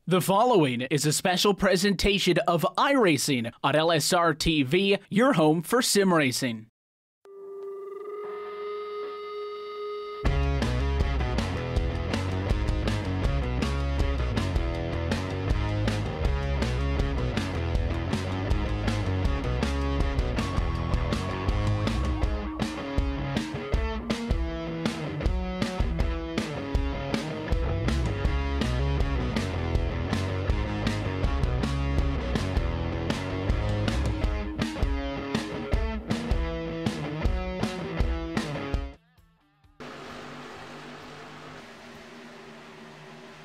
The following is a special presentation of iRacing on LSRTV, your home for sim racing.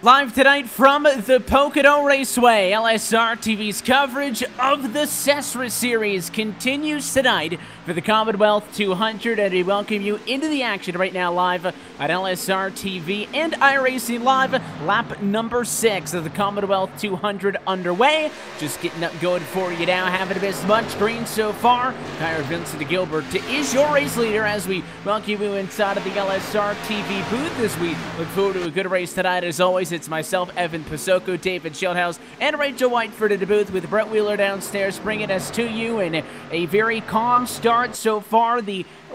Live tonight from the Pocono Raceway, LSRTV's coverage of the SESRA Series continues tonight for the Commonwealth 200, and we welcome you into the action right now live at LSRTV and iRacing Live, lap number 6 of the Commonwealth 200 underway. Just getting up going for you now, haven't missed much green so far. Tyler Vincent Gilbert is your race leader as we welcome you inside of the LSRTV booth as we look forward to a good race tonight. As always, it's myself, Evan Pocono, David Schildhaus, and Rachel Whiteford in the booth with Brett Wheeler downstairs bringing us to you in a very calm start so far.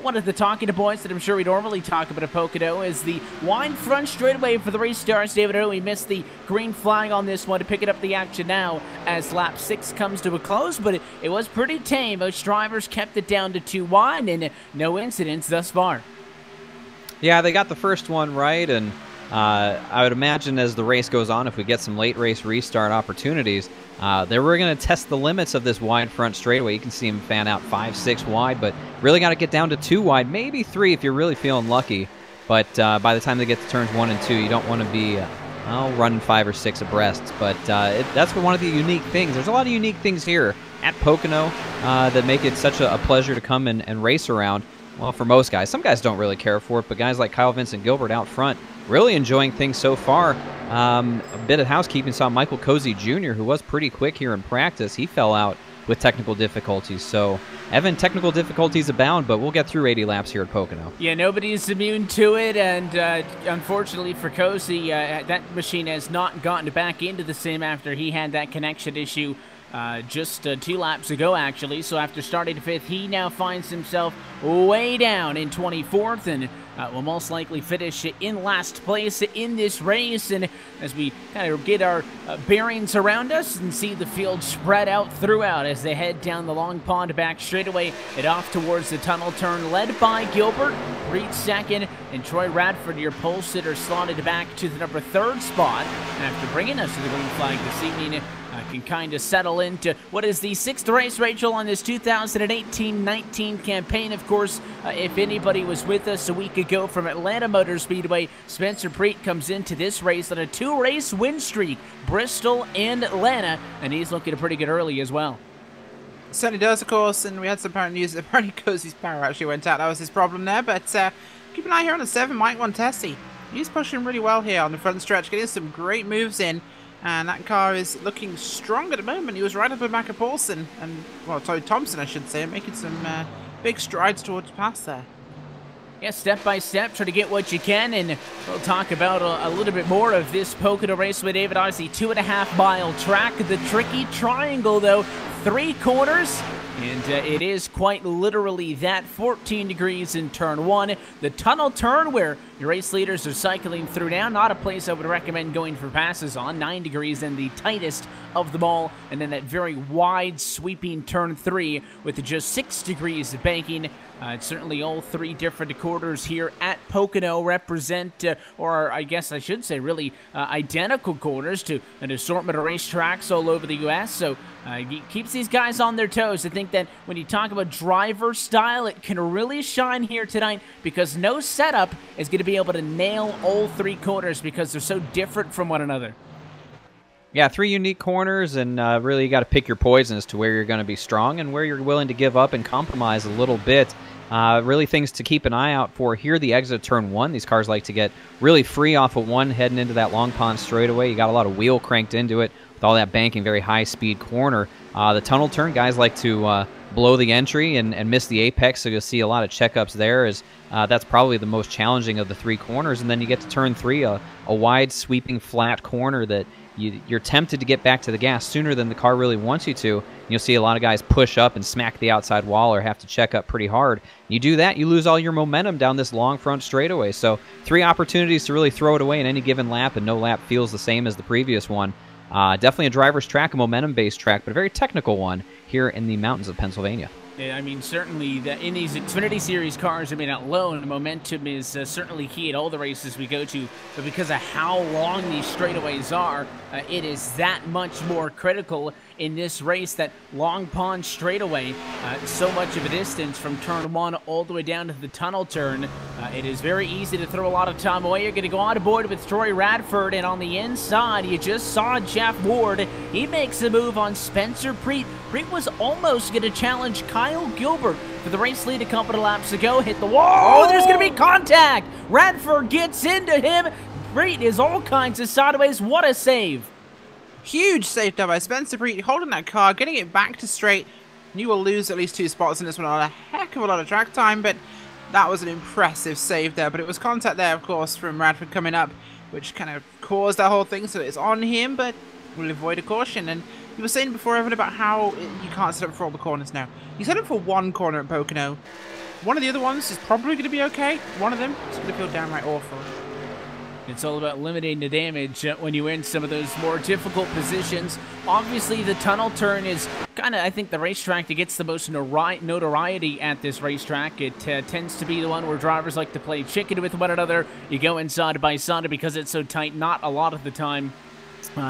One of the talking points that I'm sure we normally talk about at Pocono is the wide front straightaway for the race stars. David, we missed the green flag on this one to pick it up the action now as lap 6 comes to a close, but it was pretty tame. Most drivers kept it down to 2 wide and no incidents thus far. Yeah, they got the first one right, and I would imagine as the race goes on, if we get some late race restart opportunities, they were going to test the limits of this wide front straightaway. You can see them fan out 5, 6 wide, but really got to get down to 2 wide, maybe 3 if you're really feeling lucky. But by the time they get to turns 1 and 2, you don't want to be running 5 or 6 abreast. But that's one of the unique things. There's a lot of unique things here at Pocono that make it such a pleasure to come and race around. Well, for most guys. Some guys don't really care for it, but guys like Kyle Vincent Gilbert out front really enjoying things so far. A bit of housekeeping, saw Michael Cozy Jr., who was pretty quick here in practice. He fell out with technical difficulties. So, Evan, technical difficulties abound, but we'll get through 80 laps here at Pocono. Yeah, nobody's immune to it, and unfortunately for Cozy, that machine has not gotten back into the sim after he had that connection issue just 2 laps ago, actually. So after starting 5th, he now finds himself way down in 24th and will most likely finish in last place in this race. And as we kind of get our bearings around us and see the field spread out throughout as they head down the Long Pond back straightaway and off towards the tunnel turn, led by Gilbert, Reed second, and Troy Radford, your pole sitter, slotted back to the number 3rd spot after bringing us to the green flag this evening. Can kind of settle into what is the 6th race, Rachel, on this 2018-19 campaign. Of course, if anybody was with us a week ago from Atlanta Motor Speedway, Spencer Preet comes into this race on a 2-race win streak, Bristol and Atlanta, and he's looking pretty good early as well. Certainly does, of course, and we had some apparent news that apparently Cozy's power actually went out. That was his problem there, but keep an eye here on the 7, Mike Montesi. He's pushing really well here on the front stretch, getting some great moves in. And that car is looking strong at the moment. He was right up with Maka Paulson, and, well, Todd Thompson, I should say, making some big strides towards pass there. Yeah, step by step, try to get what you can, and we'll talk about a little bit more of this Pocono race with David. Obviously, 2.5-mile track. The tricky triangle, though, 3 corners. And it is quite literally that, 14 degrees in turn 1. The tunnel turn where your race leaders are cycling through now, not a place I would recommend going for passes on. 9 degrees in the tightest of them all. And then that very wide sweeping turn 3 with just 6 degrees of banking. Certainly all 3 different quarters here at Pocono represent, or I guess I should say really identical corners to an assortment of racetracks all over the U.S. So it keeps these guys on their toes. I think that when you talk about driver style, it can really shine here tonight because no setup is going to be able to nail all 3 corners because they're so different from one another. Yeah, 3 unique corners, and really you got to pick your poison as to where you're going to be strong and where you're willing to give up and compromise a little bit. Really things to keep an eye out for here. The exit turn 1, these cars like to get really free off of 1 heading into that Long Pond straightaway. You got a lot of wheel cranked into it with all that banking, very high-speed corner. The tunnel turn, guys like to blow the entry and miss the apex, so you'll see a lot of checkups there. As that's probably the most challenging of the 3 corners. And then you get to turn 3, a wide, sweeping, flat corner that you're tempted to get back to the gas sooner than the car really wants you to. You'll see a lot of guys push up and smack the outside wall or have to check up pretty hard. You do that, you lose all your momentum down this long front straightaway. So 3 opportunities to really throw it away in any given lap, and no lap feels the same as the previous one. Definitely a driver's track, a momentum-based track, but a very technical one here in the mountains of Pennsylvania. Yeah, I mean, certainly in these Xfinity Series cars, I mean, at low, momentum is certainly key at all the races we go to, but because of how long these straightaways are, it is that much more critical in this race. That Long Pond straightaway, so much of a distance from turn 1 all the way down to the tunnel turn. It is very easy to throw a lot of time away. You're going to go on board with Troy Radford, and on the inside, you just saw Jeff Ward. He makes a move on Spencer Preet. Preet was almost going to challenge Kyle Gilbert for the race lead a couple of laps ago. Hit the wall. Oh, there's going to be contact. Radford gets into him. Preet is all kinds of sideways. What a save. Huge save there by Spencer Preet, holding that car, getting it back to straight. You will lose at least 2 spots in this one on a heck of a lot of track time, but that was an impressive save there. But it was contact there, of course, from Radford coming up, which kind of caused that whole thing, so it's on him, but we'll avoid a caution. And you were saying before, Evan, about how you can't set up for all the corners now. You set up for one corner at Pocono. One of the other ones is probably going to be okay. One of them is going to feel downright awful. It's all about limiting the damage when you're in some of those more difficult positions. Obviously, the tunnel turn is kind of, I think, the racetrack that gets the most notoriety at this racetrack. It tends to be the one where drivers like to play chicken with one another. You go inside by side because it's so tight. Not a lot of the time.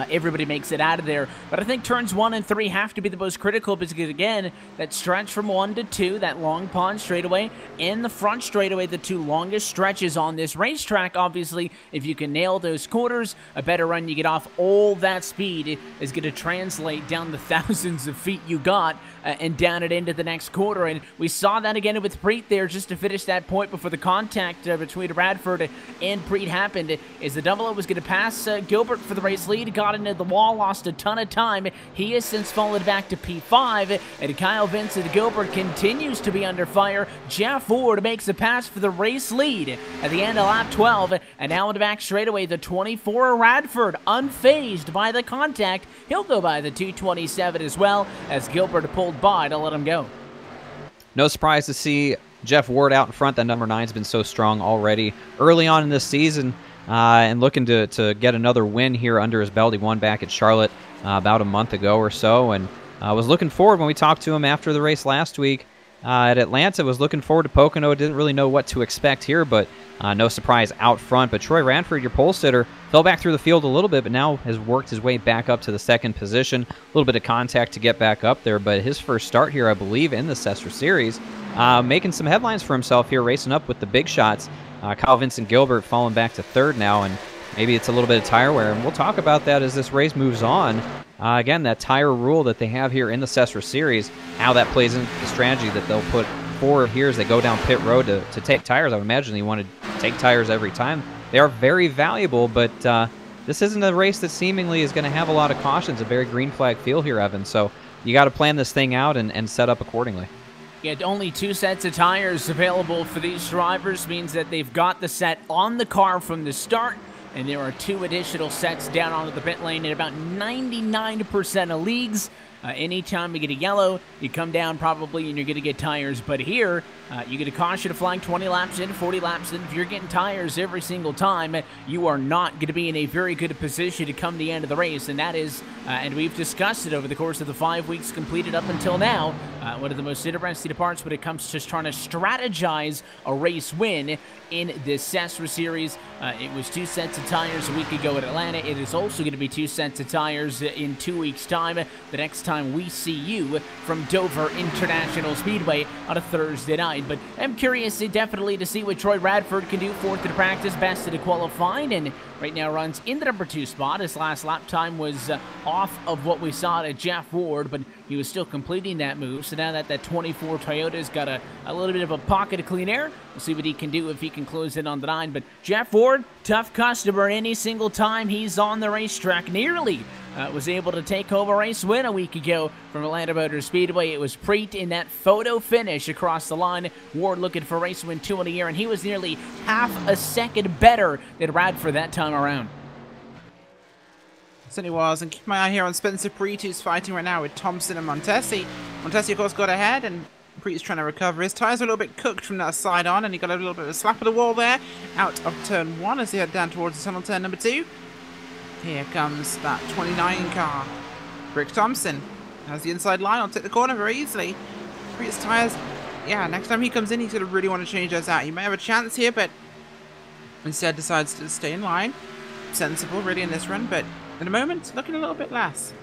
Everybody makes it out of there. But I think turns 1 and 3 have to be the most critical because, again, that stretch from 1 to 2, that Long Pond straightaway, and the front straightaway, the 2 longest stretches on this racetrack. Obviously, if you can nail those corners, a better run you get off. All that speed is going to translate down the thousands of feet you got and down it into the next quarter. And we saw that again with Preet there just to finish that point before the contact between Radford and Preet happened. As the double-O was going to pass Gilbert for the race lead, got into the wall, lost a ton of time. He has since fallen back to P5, and Kyle Vincent Gilbert continues to be under fire. Jeff Ward makes a pass for the race lead at the end of lap 12, and now in the back straightaway, the 24 Radford, unfazed by the contact. He'll go by the 227 as well, as Gilbert pulled by to let him go. No surprise to see Jeff Ward out in front. That number 9's been so strong already early on in this season. And looking to get another win here under his belt. He won back at Charlotte about a month ago or so, and was looking forward when we talked to him after the race last week at Atlanta. Was looking forward to Pocono. Didn't really know what to expect here, but no surprise out front. But Troy Radford, your pole sitter, fell back through the field a little bit, but now has worked his way back up to the 2nd position. A little bit of contact to get back up there, but his first start here, I believe, in the SESRA Series, making some headlines for himself here, racing up with the big shots. Kyle Vincent Gilbert falling back to 3rd now, and maybe it's a little bit of tire wear, and we'll talk about that as this race moves on. Again, that tire rule that they have here in the SESRA Series, how that plays into the strategy that they'll put forward here as they go down pit road to take tires. I would imagine you want to take tires every time. They are very valuable, but this isn't a race that seemingly is going to have a lot of cautions, a very green flag feel here, Evan, so you got to plan this thing out and set up accordingly. Yet only 2 sets of tires available for these drivers means that they've got the set on the car from the start, and there are 2 additional sets down onto the pit lane in about 99% of leagues. Anytime you get a yellow, you come down probably and you're going to get tires. But here, you get a caution of flying 20 laps in, 40 laps in. If you're getting tires every single time, you are not going to be in a very good position to come the end of the race. And that is, and we've discussed it over the course of the 5 weeks completed up until now, one of the most interesting parts when it comes to just trying to strategize a race win in this SESRA Series. It was 2 sets of tires a week ago at Atlanta. It is also going to be 2 sets of tires in 2 weeks' time. The next time we see you from Dover International Speedway on a Thursday night. But I'm curious definitely to see what Troy Radford can do, 4th in practice, best in qualifying, and right now runs in the number 2 spot. His last lap time was off of what we saw at Jeff Ward, but he was still completing that move. So now that 24 Toyota's got a little bit of a pocket of clean air, we'll see what he can do if he can close in on the 9. But Jeff Ward, tough customer any single time he's on the racetrack. Nearly was able to take home a race win a week ago from Atlanta Motor Speedway. It was Preet in that photo finish across the line. Ward looking for race win 2 in a year, and he was nearly half a second better than Radford that time around. Certainly was, and keep my eye here on Spencer Preet, who's fighting right now with Thompson and Montesi. Montesi, of course, got ahead, and Preet's trying to recover. His tyres are a little bit cooked from that side on, and he got a little bit of a slap of the wall there, out of turn 1 as he head down towards the tunnel turn number 2. Here comes that 29 car. Rick Thompson has the inside line. I'll take the corner very easily. Preet's tyres, yeah, next time he comes in, he's going to really want to change those out. He may have a chance here, but instead decides to stay in line. Sensible, really, in this run, but at the moment, looking a little bit less.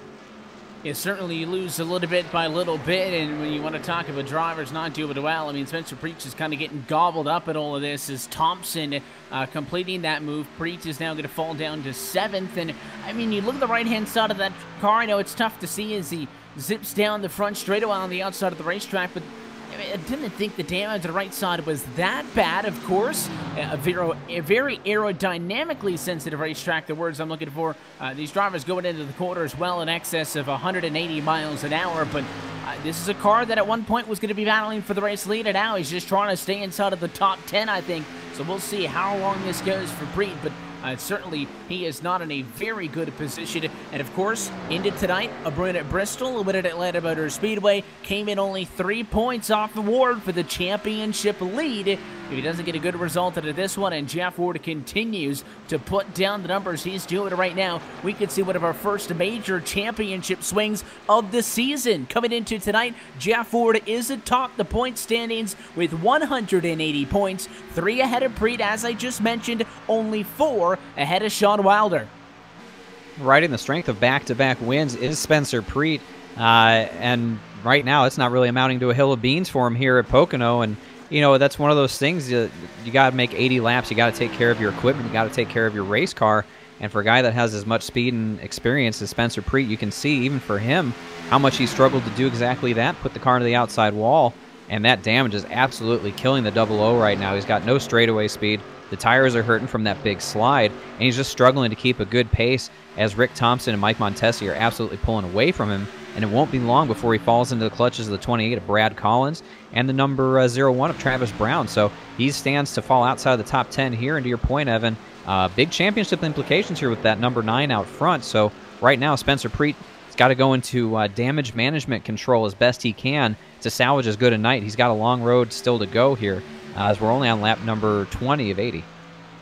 Yeah, certainly you lose a little bit by little bit, and when you want to talk about drivers not doing well, I mean, Spencer Preet is kind of getting gobbled up at all of this as Thompson completing that move. Preet is now going to fall down to 7th, and I mean, you look at the right-hand side of that car, I know it's tough to see as he zips down the front straightaway on the outside of the racetrack, but I didn't think the damage to the right side was that bad, of course. A very aerodynamically sensitive racetrack, the words I'm looking for. These drivers going into the quarters well in excess of 180 miles an hour, but this is a car that at one point was going to be battling for the race lead, and now he's just trying to stay inside of the top 10, I think. So we'll see how long this goes for Preet, but certainly he is not in a very good position. And of course, into tonight, a win at Bristol, a win at Atlanta Motor Speedway, came in only 3 points off the Ward for the championship lead. If he doesn't get a good result out of this one and Jeff Ward continues to put down the numbers he's doing right now, we could see one of our first major championship swings of the season. Coming into tonight, Jeff Ward is atop the point standings with 180 points, 3 ahead of Preet, as I just mentioned, only 4 ahead of Sean Wilder. Riding the strength of back-to-back wins is Spencer Preet, and right now it's not really amounting to a hill of beans for him here at Pocono, and you know, that's one of those things, you got to make 80 laps, you got to take care of your equipment, you got to take care of your race car, and for a guy that has as much speed and experience as Spencer Preet, you can see, even for him, how much he struggled to do exactly that, put the car into the outside wall, and that damage is absolutely killing the 00 right now. He's got no straightaway speed, the tires are hurting from that big slide, and he's just struggling to keep a good pace as Rick Thompson and Mike Montesi are absolutely pulling away from him, and it won't be long before he falls into the clutches of the 28 of Brad Collins and the number 01 of Travis Brown. So he stands to fall outside of the top 10 here, and to your point, Evan, big championship implications here with that number 9 out front. So right now, Spencer Preet has got to go into damage management control as best he can to salvage as good a night. He's got a long road still to go here, as we're only on lap number 20 of 80.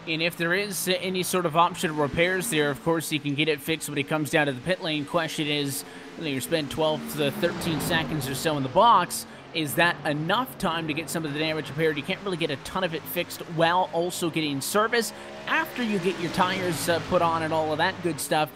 And if there is any sort of optional repairs there, of course, he can get it fixed when he comes down to the pit lane. Question is, you spend 12 to 13 seconds or so in the box. Is that enough time to get some of the damage repaired? You can't really get a ton of it fixed while also getting service. After you get your tires put on and all of that good stuff,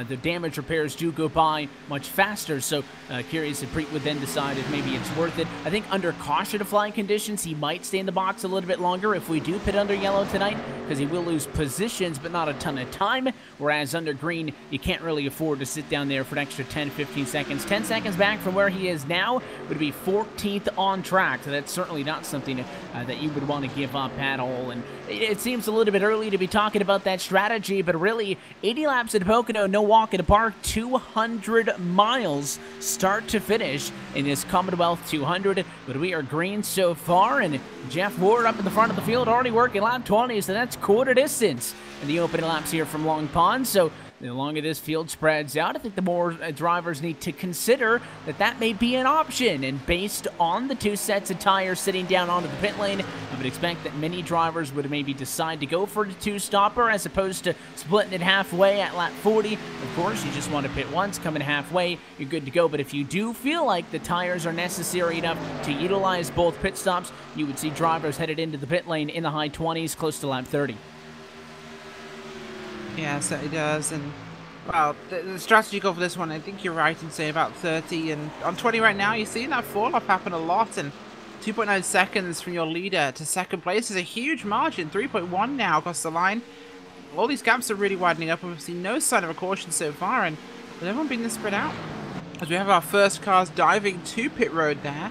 the damage repairs do go by much faster, so curious if Preet would then decide if maybe it's worth it. I think under caution of flying conditions, he might stay in the box a little bit longer if we do pit under yellow tonight, because he will lose positions, but not a ton of time, whereas under green, you can't really afford to sit down there for an extra 10, 15 seconds. 10 seconds back from where he is now would be 14th on track, so that's certainly not something that you would want to give up at all, and it seems a little bit early to be talking about that strategy, but really, 80 laps at Pocono, no walk in the park, 200 miles start to finish in this Commonwealth 200, but we are green so far, and Jeff Ward up in the front of the field already working lap 20, so that's quarter distance in the opening laps here from Long Pond. So the longer this field spreads out, I think the more drivers need to consider that may be an option. And based on the 2 sets of tires sitting down onto the pit lane, I would expect that many drivers would maybe decide to go for the 2-stopper as opposed to splitting it halfway at lap 40. Of course, you just want to pit once, coming halfway, you're good to go. But if you do feel like the tires are necessary enough to utilize both pit stops, you would see drivers headed into the pit lane in the high 20s, close to lap 30. Yeah, so it does, and well, the strategy goal for this one, I think you're right in saying about 30, and on 20 right now, you're seeing that fall-off happen a lot, and 2.9 seconds from your leader to second place is a huge margin, 3.1 now across the line. All these gaps are really widening up, and we've seen no sign of a caution so far, and with everyone being this spread out, as we have our first cars diving to pit road there,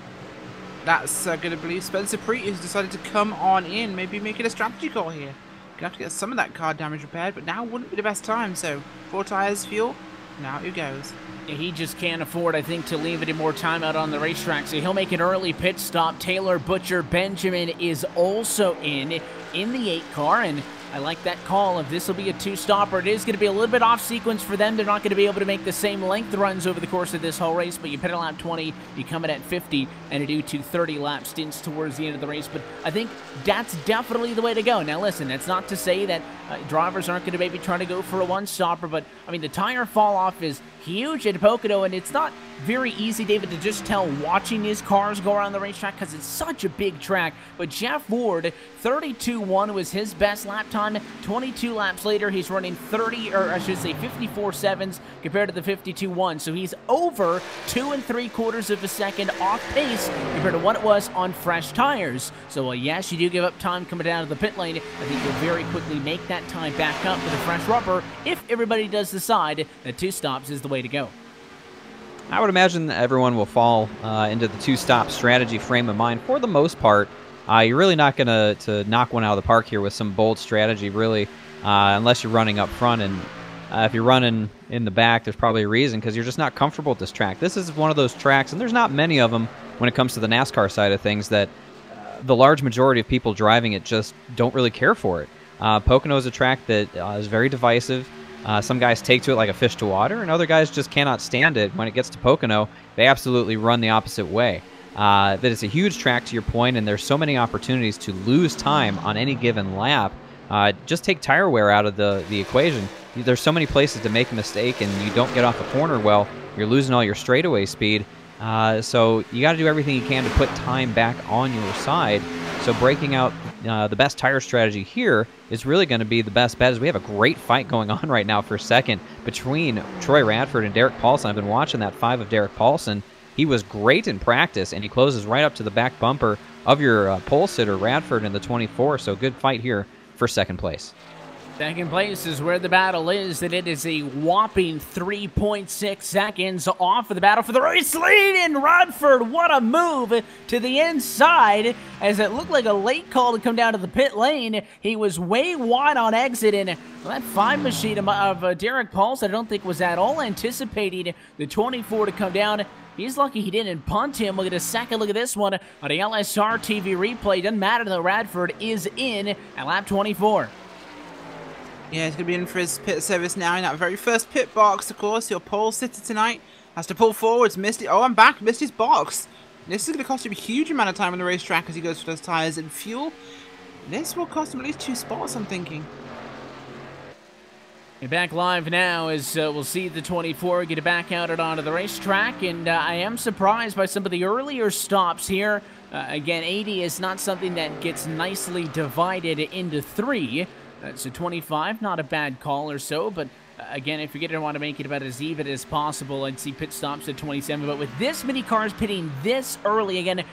that's going to believe Spencer Preet, who's decided to come on in, maybe making a strategy call here. Gonna have to get some of that car damage repaired, but now wouldn't be the best time, so 4 tires, fuel, now he goes. He just can't afford, I think, to leave any more time out on the racetrack, so he'll make an early pit stop. Taylor Butcher Benjamin is also in the 8 car, and I like that call. If this will be a two-stopper, it is going to be a little bit off sequence for them. They're not going to be able to make the same length runs over the course of this whole race, but you pit at lap 20, you come in at 50, and you do 2 30-lap stints towards the end of the race. But I think that's definitely the way to go. Now, listen, that's not to say that drivers aren't going to maybe try to go for a one-stopper, but, I mean, the tire fall-off is huge at Pocono, and it's not very easy, David, to just tell watching these cars go around the racetrack because it's such a big track. But Jeff Ward, 32.1 was his best lap time. 22 laps later, he's running 54 sevens compared to the 52.1. So he's over 2 3/4 of a second off pace compared to what it was on fresh tires. So, yes, you do give up time coming down to the pit lane. I think you'll very quickly make that time back up with a fresh rubber if everybody does decide that 2 stops is the way to go. I would imagine that everyone will fall into the 2-stop strategy frame of mind for the most part. You're really not going to knock one out of the park here with some bold strategy, really, unless you're running up front. And if you're running in the back, there's probably a reason, because you're just not comfortable with this track. This is one of those tracks, and there's not many of them when it comes to the NASCAR side of things, that the large majority of people driving it just don't really care for it. Pocono is a track that is very divisive. Some guys take to it like a fish to water, and other guys just cannot stand it. When it gets to Pocono, they absolutely run the opposite way. That it's a huge track, to your point, and there's so many opportunities to lose time on any given lap. Just take tire wear out of the equation. There's so many places to make a mistake, and you don't get off a corner well, you're losing all your straightaway speed. So you got to do everything you can to put time back on your side. So breaking out the best tire strategy here is really going to be the best bet, as we have a great fight going on right now for second between Troy Radford and Derek Paulson. I've been watching that 5 of Derek Paulson. He was great in practice, and he closes right up to the back bumper of your pole sitter, Radford, in the 24. So good fight here for second place. Second place is where the battle is, and it is a whopping 3.6 seconds off of the battle for the race lead. And Radford, what a move to the inside, as it looked like a late call to come down to the pit lane. He was way wide on exit, and that 5 machine of Derek Paulson, I don't think was at all anticipating the 24 to come down. He's lucky he didn't punt him. Look at a second. Look at this one on the LSRTV replay. Doesn't matter though. Radford is in at lap 24. Yeah, he's going to be in for his pit service now in that very first pit box, of course. Your pole sitter tonight has to pull forwards. Missed it. Oh, I'm back. Missed his box. This is going to cost him a huge amount of time on the racetrack as he goes for those tires and fuel. This will cost him at least 2 spots, I'm thinking. You're back live now as we'll see the 24 get it back out and onto the racetrack. And I am surprised by some of the earlier stops here. Again, 80 is not something that gets nicely divided into 3. So 25, not a bad call or so, but again, if you're going to want to make it about as even as possible, I'd see pit stops at 27. But with this many cars pitting this early, again,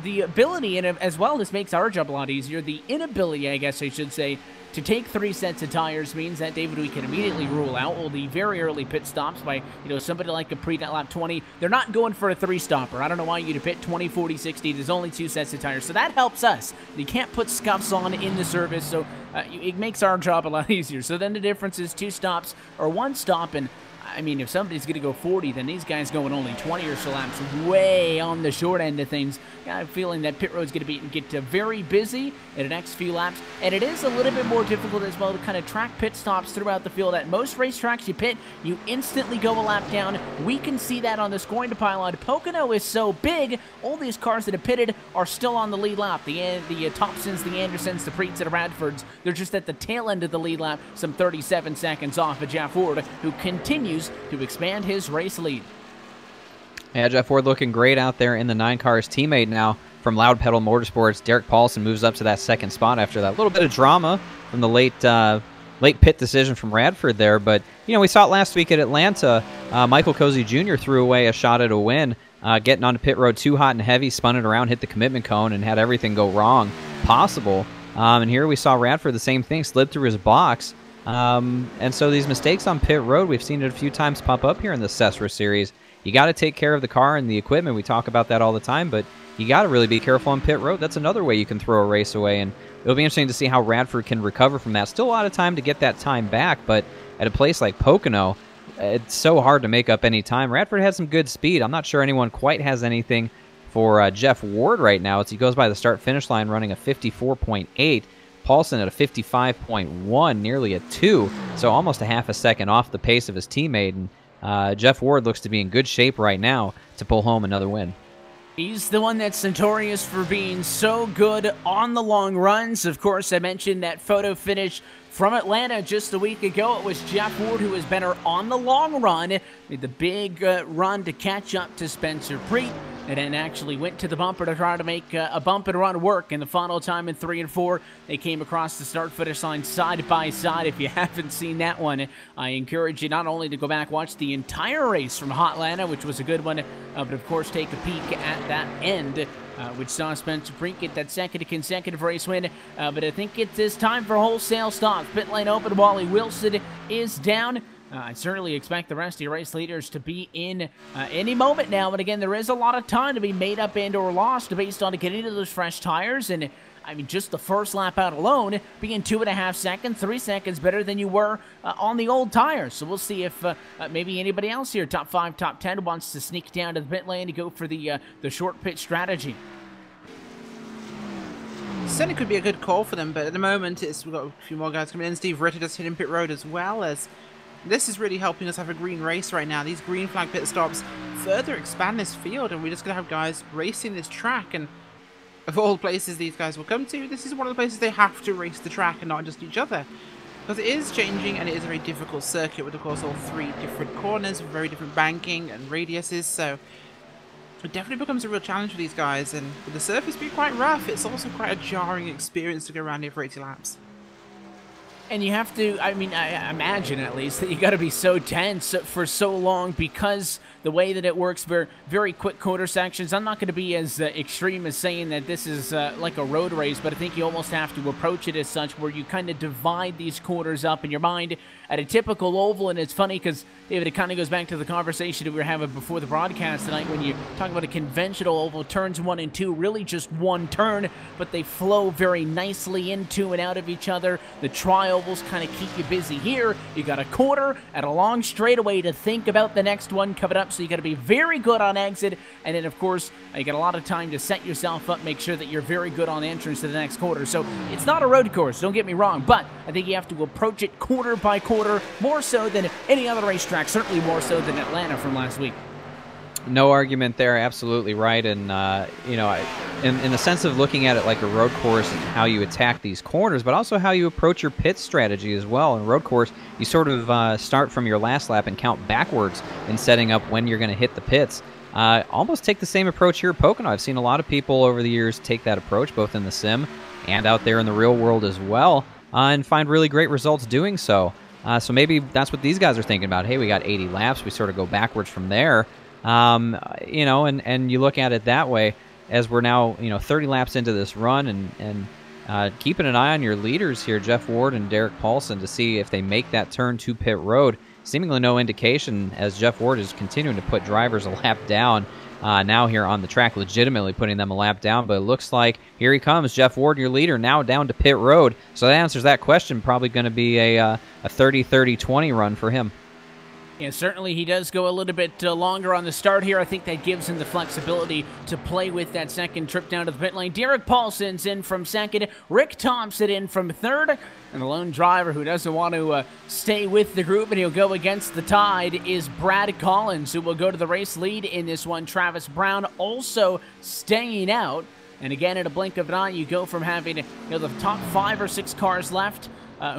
the ability, and as well, this makes our job a lot easier. The inability, I guess I should say, to take 3 sets of tires means that, David, we can immediately rule out all the very early pit stops by, somebody like Capri at lap 20. They're not going for a 3-stopper. I don't know why you'd pit 20, 40, 60. There's only 2 sets of tires. So that helps us. You can't put scuffs on in the service, so it makes our job a lot easier. So then the difference is 2 stops or 1 stop, and I mean, if somebody's going to go 40, then these guys going only 20 or so laps, way on the short end of things. Got a feeling that pit road's going to get very busy in the next few laps, and it is a little bit more difficult as well to kind of track pit stops throughout the field. At most racetracks, you pit, you instantly go a lap down. We can see that on the scoring pylon. Pocono is so big, all these cars that have pitted are still on the lead lap. The Thompsons, the Andersons, the Preets, and the Radfords, they're just at the tail end of the lead lap, some 37 seconds off of Jeff Ward, who continues to expand his race lead. Yeah, Jeff Ward looking great out there in the 9 cars. Teammate now from Loud Pedal Motorsports, Derek Paulson, moves up to that 2nd spot after that little bit of drama from the late pit decision from Radford there. But, we saw it last week at Atlanta. Michael Cozy Jr. threw away a shot at a win, getting onto pit road too hot and heavy, spun it around, hit the commitment cone, and had everything go wrong possible. And here we saw Radford, the same thing, slid through his box. And so these mistakes on pit road, we've seen it a few times pop up here in the SESRA series. You got to take care of the car and the equipment. We talk about that all the time, but you got to really be careful on pit road. That's another way you can throw a race away, and it'll be interesting to see how Radford can recover from that. Still a lot of time to get that time back, but at a place like Pocono, it's so hard to make up any time. Radford has some good speed. I'm not sure anyone quite has anything for Jeff Ward right now as he goes by the start-finish line running a 54.8. Paulson at a 55.1, nearly a 2, so almost a half a second off the pace of his teammate. And Jeff Ward looks to be in good shape right now to pull home another win. He's the one that's notorious for being so good on the long runs. Of course, I mentioned that photo finish from Atlanta just a week ago. It was Jeff Ward who was better on the long run. Made the big run to catch up to Spencer Preet, and then actually went to the bumper to try to make a bump and run work. In the final time in 3 and 4, they came across the start-finish line side by side. If you haven't seen that one, I encourage you not only to go back, watch the entire race from Hotlanta, which was a good one, but of course take a peek at that end, which saw Spencer Preet get that second consecutive race win. But I think it is time for wholesale stops. Pit lane open. Wally Wilson is down. I certainly expect the rest of your race leaders to be in any moment now. But again, there is a lot of time to be made up and or lost based on getting into those fresh tires. And I mean, just the first lap out alone, being 2.5 seconds, 3 seconds better than you were on the old tires. So we'll see if maybe anybody else here, top 5, top 10, wants to sneak down to the pit lane to go for the short pit strategy. Certainly could be a good call for them, but at the moment we've got a few more guys coming in. Steve Ritter just hitting pit road as well. As this is really helping us have a green race right now. These green flag pit stops further expand this field, and we're just going to have guys racing this track. And of all places these guys will come to, this is one of the places they have to race the track and not just each other. Because it is changing, and it is a very difficult circuit with, of course, all 3 different corners with very different banking and radiuses. So it definitely becomes a real challenge for these guys, and with the surface being quite rough, it's also quite a jarring experience to go around here for 80 laps. And you have to, I mean, I imagine at least, that you got to be so tense for so long because the way that it works, very quick quarter sections. I'm not going to be as extreme as saying that this is like a road race, but I think you almost have to approach it as such, where you kind of divide these quarters up in your mind at a typical oval. And it's funny because, David, it kind of goes back to the conversation that we were having before the broadcast tonight when you talk about a conventional oval, turns 1 and 2, really just one turn, but they flow very nicely into and out of each other. The tri-ovals kind of keep you busy here. You got a quarter and a long straightaway to think about the next one coming up, so you got to be very good on exit, and then of course you got a lot of time to set yourself up, make sure that you're very good on entrance to the next quarter. So it's not a road course, don't get me wrong, but I think you have to approach it quarter by quarter, more so than any other racetrack, certainly more so than Atlanta from last week. No argument there, absolutely right. And you know, in the sense of looking at it like a road course and how you attack these corners, but also how you approach your pit strategy as well. In a road course, you sort of start from your last lap and count backwards in setting up when you're going to hit the pits. Almost take the same approach here at Pocono. I've seen a lot of people over the years take that approach, both in the sim and out there in the real world as well, and find really great results doing so. So maybe that's what these guys are thinking about. Hey, we got 80 laps. We sort of go backwards from there. You know, and you look at it that way, as we're now, 30 laps into this run, and keeping an eye on your leaders here, Jeff Ward and Derek Paulson, to see if they make that turn to pit road. Seemingly no indication, as Jeff Ward is continuing to put drivers a lap down now here on the track, legitimately putting them a lap down. But it looks like here he comes, Jeff Ward, your leader, now down to pit road. So that answers that question. Probably going to be a 30-30-20 run for him. Yeah, certainly he does go a little bit longer on the start here. I think that gives him the flexibility to play with that second trip down to the pit lane. Derek Paulson's in from second. Rick Thompson in from third. And the lone driver who doesn't want to stay with the group and he'll go against the tide is Brad Collins, who will go to the race lead in this one. Travis Brown also staying out. And again, in a blink of an eye, you go from having the top 5 or 6 cars left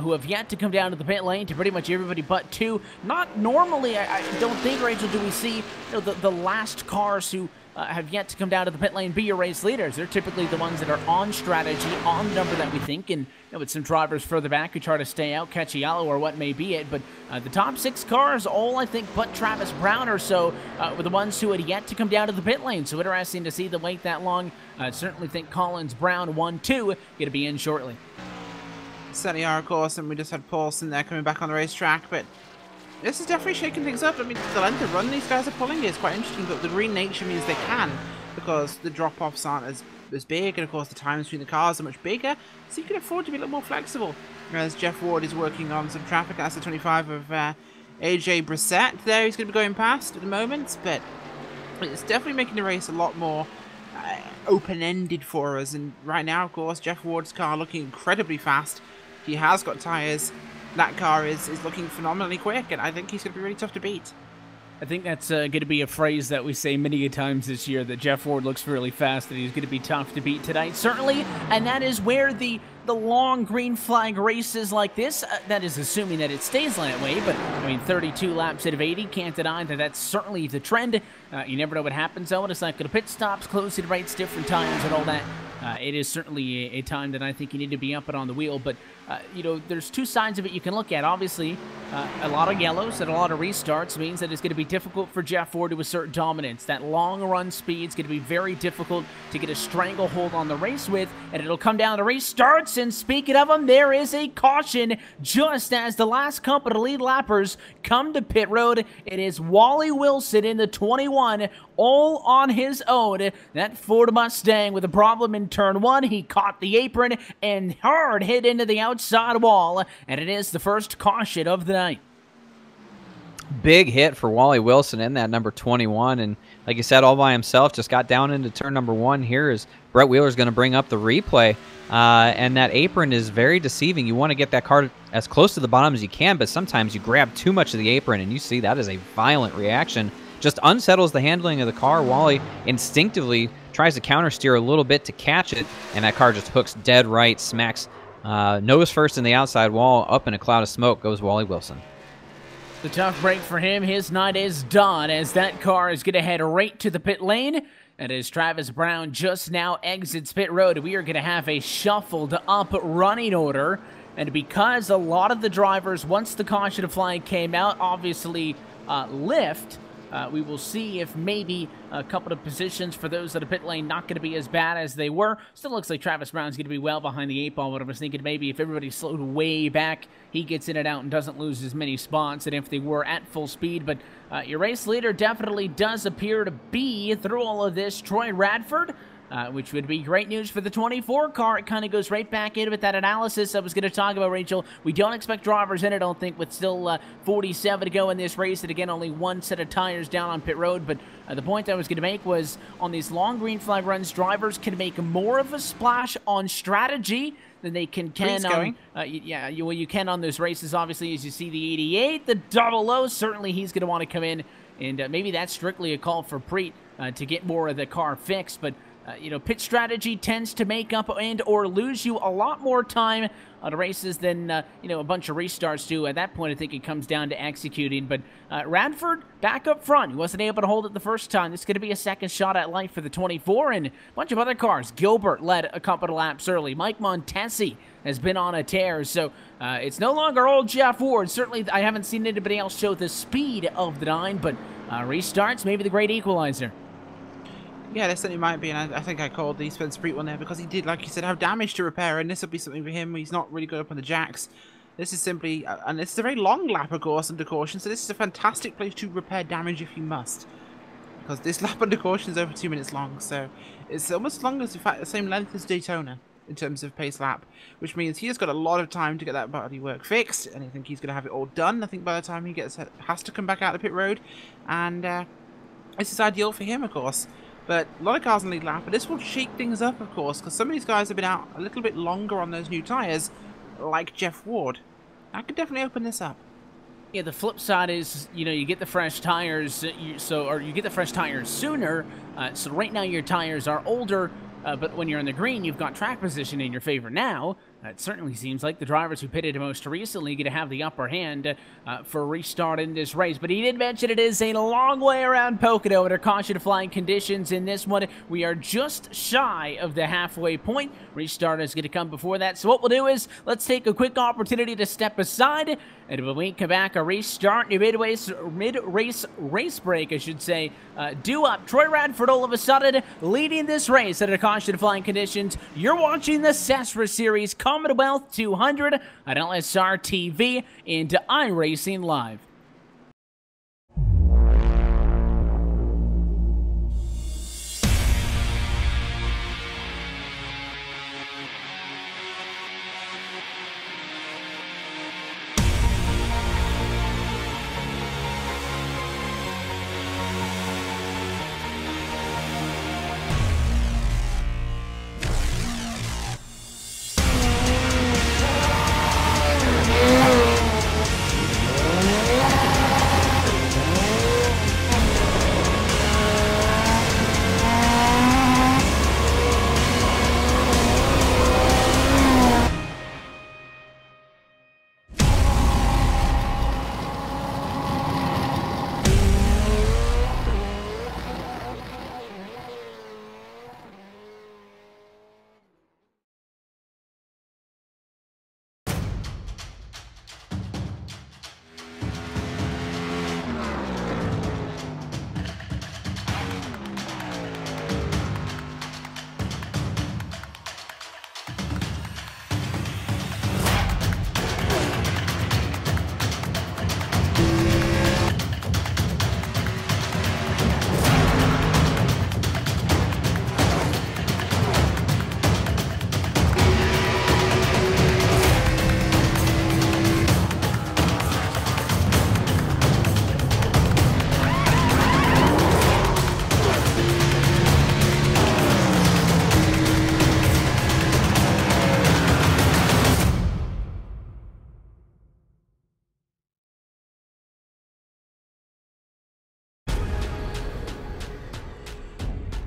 who have yet to come down to the pit lane to pretty much everybody but 2. Not normally, I don't think, Rachel, do we see the last cars who have yet to come down to the pit lane be your race leaders. They're typically the ones that are on strategy, on the number that we think, and with some drivers further back who try to stay out, catch a yellow or what may be it. But the top 6 cars, all I think but Travis Brown or so, were the ones who had yet to come down to the pit lane. So interesting to see them wait that long. I certainly think Collins, Brown, 1-2 going to be in shortly. Certainly are, of course, and we just had Paulson there coming back on the racetrack, but this is definitely shaking things up. I mean, the length of run these guys are pulling is quite interesting, but the green nature means they can, because the drop-offs aren't as big, and of course the times between the cars are much bigger, so you can afford to be a little more flexible. Whereas Jeff Ward is working on some traffic. That's the 25 of AJ Brissett there. He's going to be going past at the moment, but it's definitely making the race a lot more open-ended for us. And right now, of course, Jeff Ward's car looking incredibly fast. He has got tyres. That car is looking phenomenally quick, and I think he's going to be really tough to beat. I think that's going to be a phrase that we say many a times this year, that Jeff Ward looks really fast, that he's going to be tough to beat tonight, certainly, and that is where the long green flag races like this, that is assuming that it stays that way, but, I mean, 32 laps out of 80, can't deny that that's certainly the trend. You never know what happens, though, and it's like the pit stops, closing rates, different times, and all that. It is certainly a time that I think you need to be up and on the wheel, but, you know, there's two sides of it you can look at. Obviously, a lot of yellows and a lot of restarts means that it's going to be difficult for Jeff Ward to assert dominance. That long run speed is going to be very difficult to get a stranglehold on the race with, and it'll come down to restarts. And speaking of them, there is a caution just as the last couple of lead lappers come to pit road. It is Wally Wilson in the 21, all on his own. That Ford Mustang with a problem in turn 1. He caught the apron and hard hit into the outside wall, and it is the first caution of the night. Big hit for Wally Wilson in that number 21, and like you said, all by himself, just got down into turn number 1 here as Brett Wheeler's going to bring up the replay, and that apron is very deceiving. You want to get that car as close to the bottom as you can, but sometimes you grab too much of the apron, and you see that is a violent reaction. Just unsettles the handling of the car. Wally instinctively tries to counter steer a little bit to catch it, and that car just hooks dead right, smacks nose first in the outside wall. Up in a cloud of smoke goes Wally Wilson. The tough break for him. His night is done as that car is going to head right to the pit lane. And as Travis Brown just now exits pit road, we are going to have a shuffled up running order. And because a lot of the drivers, once the caution flag came out, obviously lift, we will see if maybe a couple of positions for those at the pit lane not going to be as bad as they were. Still looks like Travis Brown's going to be well behind the 8 ball, but I was thinking maybe if everybody slowed way back, he gets in and out and doesn't lose as many spots than if they were at full speed. But your race leader definitely does appear to be, through all of this, Troy Radford. Which would be great news for the 24 car. It kind of goes right back in with that analysis I was going to talk about, Rachel. We don't expect drivers in, I don't think, with still 47 to go in this race. And again, only one set of tires down on pit road. But the point I was going to make was on these long green flag runs, drivers can make more of a splash on strategy than they can on, you can on those races, obviously, as you see the 88, the 00, certainly he's going to want to come in, and maybe that's strictly a call for Preet to get more of the car fixed, but you know, pit strategy tends to make up and or lose you a lot more time on races than, you know, a bunch of restarts do. At that point, I think it comes down to executing. But Radford back up front. He wasn't able to hold it the first time. This is going to be a second shot at life for the 24 and a bunch of other cars. Gilbert led a couple of laps early. Mike Montesi has been on a tear. So it's no longer old Jeff Ward. Certainly, I haven't seen anybody else show the speed of the 9, but restarts, maybe the great equalizer. Yeah, there certainly might be, and I think I called the Spencer Preet one there because he did, like you said, have damage to repair, and this will be something for him. He's not really good up on the jacks. This is simply, and it's a very long lap, of course, under caution, so this is a fantastic place to repair damage if you must. Because this lap under caution is over 2 minutes long, so it's almost as long as, in fact, the same length as Daytona in terms of pace lap, which means he has got a lot of time to get that body work fixed, and I think he's going to have it all done. I think by the time he has to come back out the pit road, and this is ideal for him, of course. But a lot of cars in the lead lap, but this will shake things up, of course, because some of these guys have been out a little bit longer on those new tyres, like Jeff Ward. That could definitely open this up. Yeah, the flip side is, you know, you get the fresh tires, you get the fresh tires sooner. So right now your tires are older, but when you're in the green, you've got track position in your favor now. It certainly seems like the drivers who pitted most recently are going to have the upper hand for a restart in this race. But he did mention it is a long way around Pocono under caution flying conditions in this one. We are just shy of the halfway point. Restart is going to come before that. So what we'll do is let's take a quick opportunity to step aside. And when we come back, a restart, mid-race race break, I should say, due up. Troy Radford all of a sudden leading this race under caution flying conditions. You're watching the SESRA Series Commonwealth 200 at LSRTV and iRacing Live.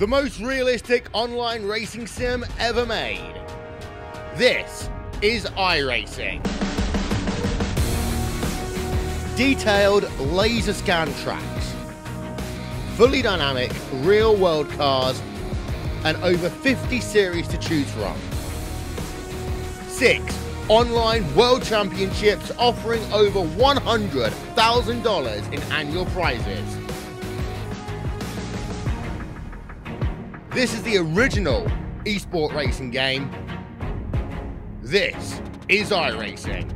the most realistic online racing sim ever made. This is iRacing. Detailed laser scan tracks, fully dynamic real-world cars, and over 50 series to choose from. 6 online world championships offering over $100,000 in annual prizes. This is the original esport racing game. This is iRacing.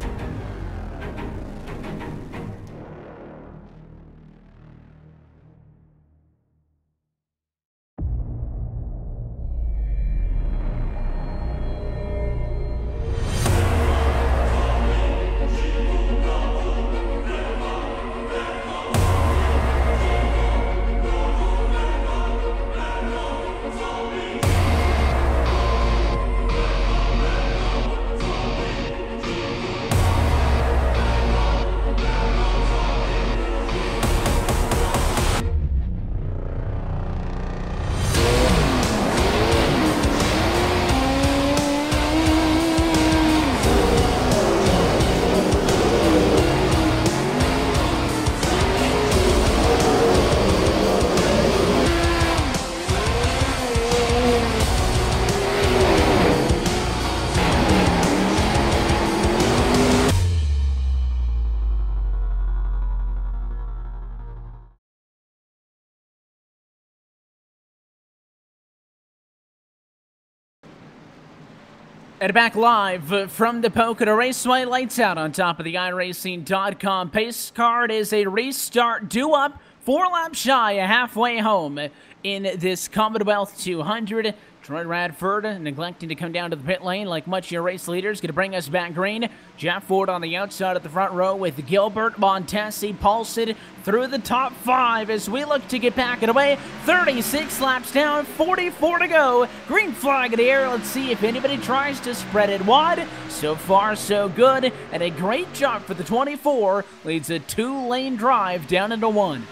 And back live from the Pocono Raceway, lights out on top of the iRacing.com pace card is a restart due-up, 4 laps shy, a halfway home in this Commonwealth 200. Troy Radford neglecting to come down to the pit lane like much of your race leaders. Going to bring us back green. Jeff Ford on the outside of the front row with Gilbert, Montesi, Paulson through the top 5 as we look to get back and away. 36 laps down, 44 to go. Green flag in the air. Let's see if anybody tries to spread it wide. So far, so good. And a great job for the 24. Leads a 2-lane drive down into 1.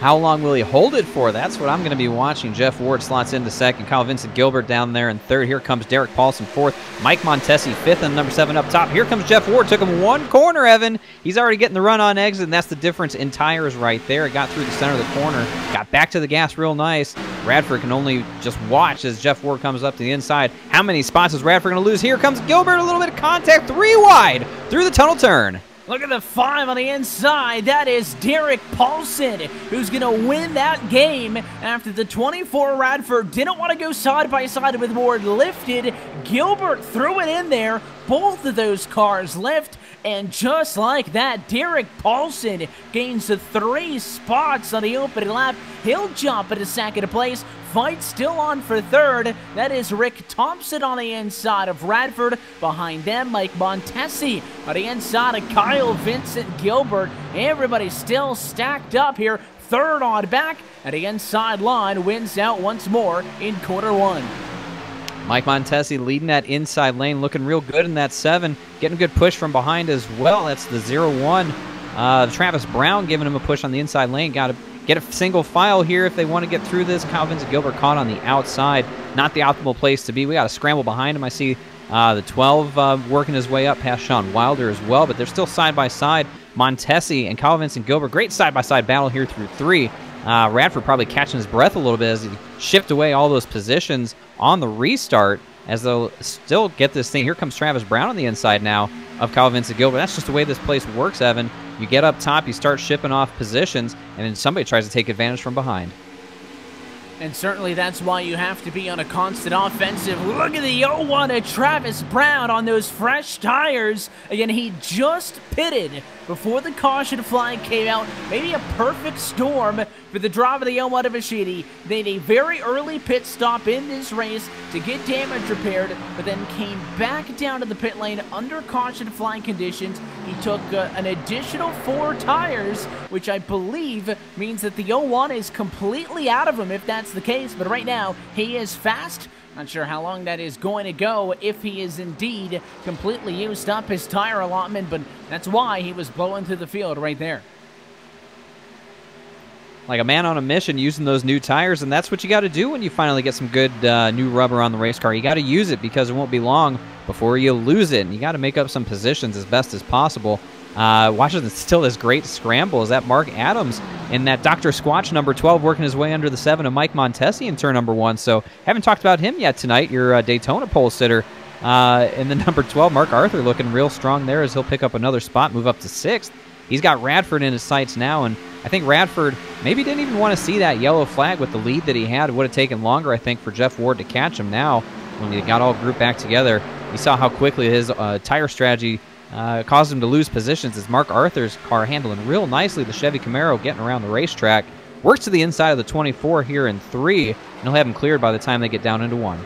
How long will he hold it for? That's what I'm going to be watching. Jeff Ward slots into second. Kyle Vincent Gilbert down there in third. Here comes Derek Paulson fourth. Mike Montesi fifth and number 7 up top. Here comes Jeff Ward. Took him 1 corner, Evan. He's already getting the run on exit, and that's the difference in tires right there. It got through the center of the corner. Got back to the gas real nice. Radford can only just watch as Jeff Ward comes up to the inside. How many spots is Radford going to lose? Here comes Gilbert. A little bit of contact. 3 wide through the tunnel turn. Look at the 5 on the inside. That is Derek Paulson, who's going to win that game after the 24 Radford didn't want to go side by side with Ward. Lifted. Gilbert threw it in there. Both of those cars lift. And just like that, Derek Paulson gains the 3 spots on the opening lap. He'll jump into second place. Fight still on for third. That is Rick Thompson on the inside of Radford. Behind them, Mike Montesi on the inside of Kyle Vincent Gilbert. Everybody still stacked up here. Third on back, and the inside line wins out once more in quarter 1. Mike Montesi leading that inside lane, looking real good in that 7. Getting a good push from behind as well. That's the 0-1. Travis Brown giving him a push on the inside lane. Got to get a single file here if they want to get through this. Kyle Vincent Gilbert caught on the outside. Not the optimal place to be. We got to scramble behind him. I see the 12 working his way up past Sean Wilder as well, but they're still side by side. Montesi and Kyle Vincent Gilbert. Great side-by-side battle here through 3. Radford probably catching his breath a little bit as he shift away all those positions on the restart as they'll still get this thing. Here comes Travis Brown on the inside now of Kyle Vincent Gilbert. That's just the way this place works, Evan. You get up top, you start shipping off positions, and then somebody tries to take advantage from behind. And certainly that's why you have to be on a constant offensive. Look at the 0-1 of Travis Brown on those fresh tires. Again, he just pitted before the caution flag came out. Maybe a perfect storm for the drive of the 0-1 of Ashidi. They had a very early pit stop in this race to get damage repaired, but then came back down to the pit lane under caution flag conditions. He took an additional 4 tires, which I believe means that the 0-1 is completely out of him if that's the case. But right now, he is fast. Not sure how long that is going to go if he is indeed completely used up his tire allotment, but that's why he was blowing through the field right there. like a man on a mission using those new tires, and that's what you got to do when you finally get some good new rubber on the race car. You got to use it because it won't be long before you lose it, and you got to make up some positions as best as possible. Watching still this great scramble is that Mark Adams in that Dr. Squatch number 12 working his way under the 7 of Mike Montesi in turn number 1. So haven't talked about him yet tonight. Your Daytona pole sitter in the number 12, Mark Arthur, looking real strong there as he'll pick up another spot, move up to 6th. He's got Radford in his sights now, and I think Radford maybe didn't even want to see that yellow flag with the lead that he had. It would have taken longer, I think, for Jeff Ward to catch him now when he got all grouped back together. You saw how quickly his tire strategy caused him to lose positions as Mark Arthur's car handling real nicely the Chevy Camaro getting around the racetrack. Works to the inside of the 24 here in 3, and he'll have him cleared by the time they get down into 1.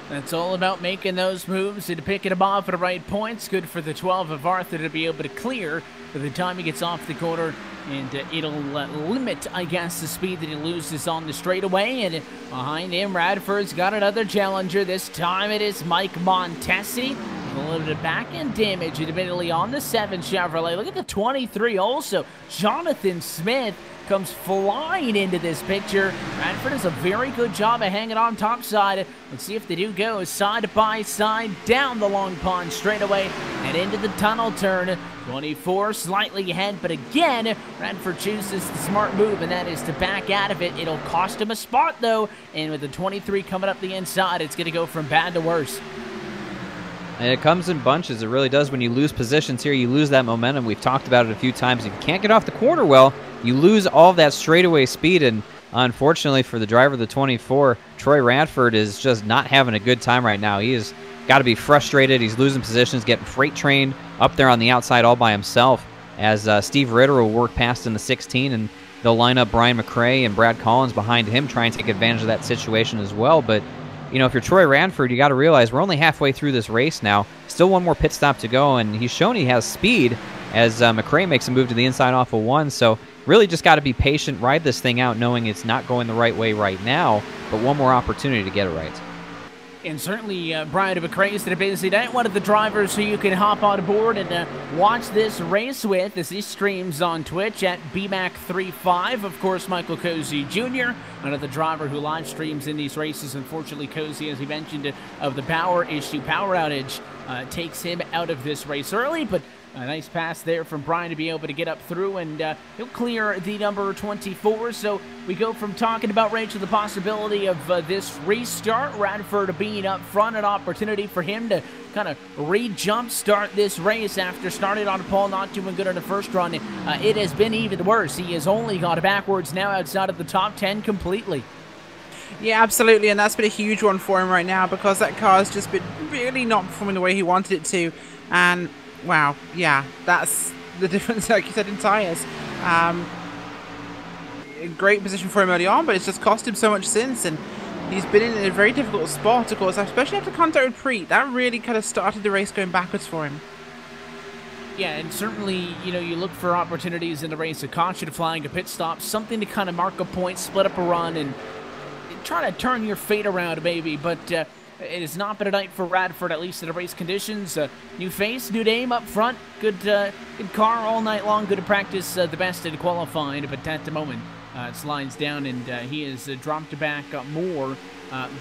That's all about making those moves and picking them off at the right points. Good for the 12 of Arthur to be able to clear by the time he gets off the corner, and it'll limit, I guess, the speed that he loses on the straightaway. And behind him, Radford's got another challenger. This time it is Mike Montesi. A little bit of back-end damage, admittedly, on the 7 Chevrolet. Look at the 23 also. Jonathan Smith comes flying into this picture. Radford does a very good job of hanging on top side. Let's see if they do go side by side down the Long Pond straightaway and into the tunnel turn. 24 slightly ahead, but again, Radford chooses the smart move, and that is to back out of it. It'll cost him a spot, though, and with the 23 coming up the inside, it's going to go from bad to worse. And it comes in bunches. It really does. When you lose positions here, you lose that momentum. We've talked about it a few times. If you can't get off the corner well, you lose all of that straightaway speed. And unfortunately for the driver of the 24, Troy Radford is just not having a good time right now. He has got to be frustrated. He's losing positions, getting freight trained up there on the outside all by himself as Steve Ritter will work past in the 16, and they'll line up Brian McRae and Brad Collins behind him, try and take advantage of that situation as well. But you know, if you're Troy Radford, you got to realize we're only halfway through this race now. Still one more pit stop to go, and he's shown he has speed as McRae makes a move to the inside off of 1. So really just got to be patient, ride this thing out, knowing it's not going the right way right now, but one more opportunity to get it right. And certainly, Brian McRae is a busy night. One of the drivers who you can hop on board and watch this race with as he streams on Twitch at BMAC35. Of course, Michael Cozy Jr., another driver who live streams in these races. Unfortunately, Cozy, as he mentioned, of the power outage, takes him out of this race early, but a nice pass there from Brian to be able to get up through, and he'll clear the number 24. So we go from talking about Rachel, to the possibility of this restart. Radford being up front, an opportunity for him to kind of re-jump start this race after starting on a pole, not doing good on the first run. It has been even worse. He has only gone backwards now outside of the top 10 completely. Yeah, absolutely, and that's been a huge one for him right now because that car's just been really not performing the way he wanted it to, and wow, yeah, that's the difference, like you said, in tyres. A great position for him early on, but it's just cost him so much since, and he's been in a very difficult spot, of course, especially after contact with Preet. That really kind of started the race going backwards for him. Yeah, and certainly, you know, you look for opportunities in the race, a caution, flying, a pit stop, something to kind of mark a point, split up a run, and try to turn your fate around, maybe, but it has not been a night for Radford, at least in the race conditions. New face, new name up front, good car all night long, good to practice the best in qualifying, but at the moment, it slides down, and he has dropped back more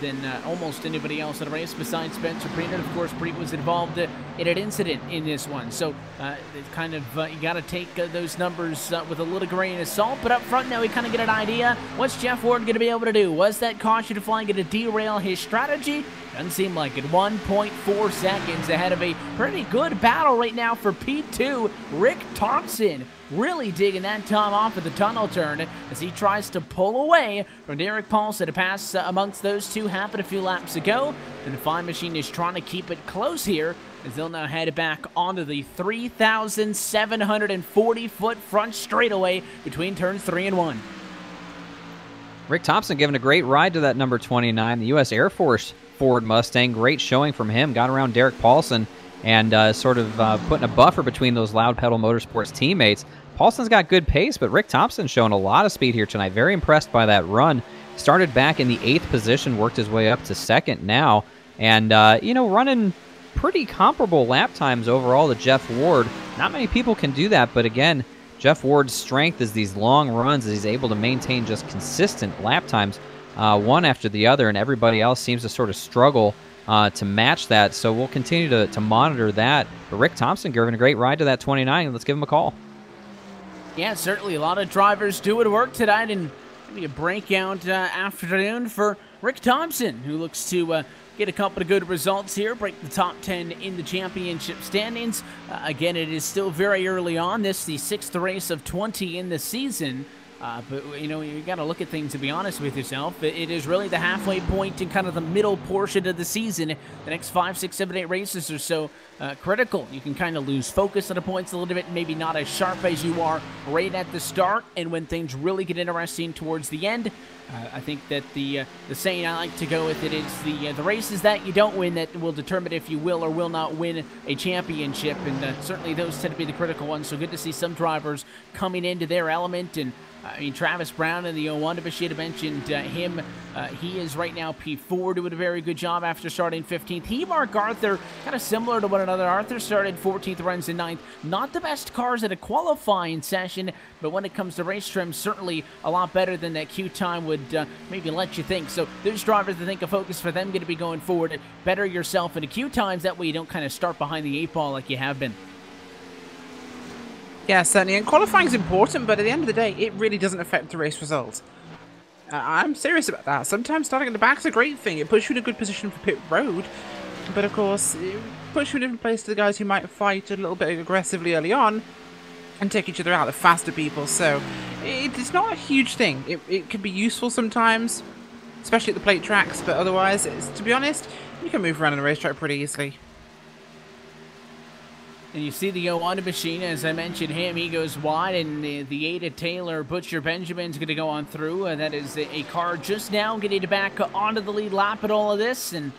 than almost anybody else in the race besides Spencer Preet. Of course, Preet was involved in an incident in this one, so it's kind of you got to take those numbers with a little grain of salt. But up front now, we kind of get an idea. What's Jeff Ward going to be able to do? Was that caution flying going to derail his strategy? Doesn't seem like it. 1.4 seconds ahead of a pretty good battle right now for P2. Rick Thompson really digging that time off of the tunnel turn as he tries to pull away from Derek Paulson to pass amongst those two. Happened a few laps ago. And the Fine Machine is trying to keep it close here as they'll now head back onto the 3,740-foot front straightaway between turns 3 and 1. Rick Thompson giving a great ride to that number 29, the U.S. Air Force Ford Mustang. Great showing from him. Got around Derek Paulson and sort of putting a buffer between those Loud Pedal Motorsports teammates. Paulson's got good pace, but Rick Thompson showing a lot of speed here tonight. Very impressed by that run. Started back in the 8th position, worked his way up to 2nd now, and, you know, running pretty comparable lap times overall to Jeff Ward. Not many people can do that, but again, Jeff Ward's strength is these long runs, as he's able to maintain just consistent lap times, one after the other, and everybody else seems to sort of struggle to match that. So we'll continue to monitor that. But Rick Thompson giving a great ride to that 29. Let's give him a call. Yeah, certainly a lot of drivers doing work tonight, and maybe a breakout afternoon for Rick Thompson, who looks to get a couple of good results here, break the top 10 in the championship standings. Again, it is still very early on. This is the 6th race of 20 in the season. But, you know, you got to look at things, to be honest with yourself. It is really the halfway point in kind of the middle portion of the season. The next 5, 6, 7, 8 races are so critical. You can kind of lose focus on the points a little bit, maybe not as sharp as you are right at the start. And when things really get interesting towards the end, I think that the saying I like to go with it is the races that you don't win that will determine if you will or will not win a championship. And certainly those tend to be the critical ones. So good to see some drivers coming into their element. And I mean, Travis Brown in the 01 Bashida mentioned him. He is right now P4, doing a very good job after starting 15th. He, Mark Arthur, kind of similar to one another. Arthur started 14th, runs in 9th. Not the best cars at a qualifying session, but when it comes to race trim, certainly a lot better than that Q time would maybe let you think. So there's drivers that think a focus for them going to be going forward. Better yourself in the Q times. That way you don't kind of start behind the 8 ball like you have been. Yeah, certainly. And qualifying is important, but at the end of the day, it really doesn't affect the race results. I'm serious about that. Sometimes starting at the back is a great thing. It puts you in a good position for pit road. But of course, it puts you in a different place to the guys who might fight a little bit aggressively early on and take each other out, the faster people. So it's not a huge thing. It can be useful sometimes, especially at the plate tracks. But otherwise, to be honest, you can move around in a racetrack pretty easily. And you see the Owanda machine, as I mentioned him, he goes wide, and the Ada Taylor Butcher Benjamin's going to go on through. That is a car just now getting back onto the lead lap at all of this, and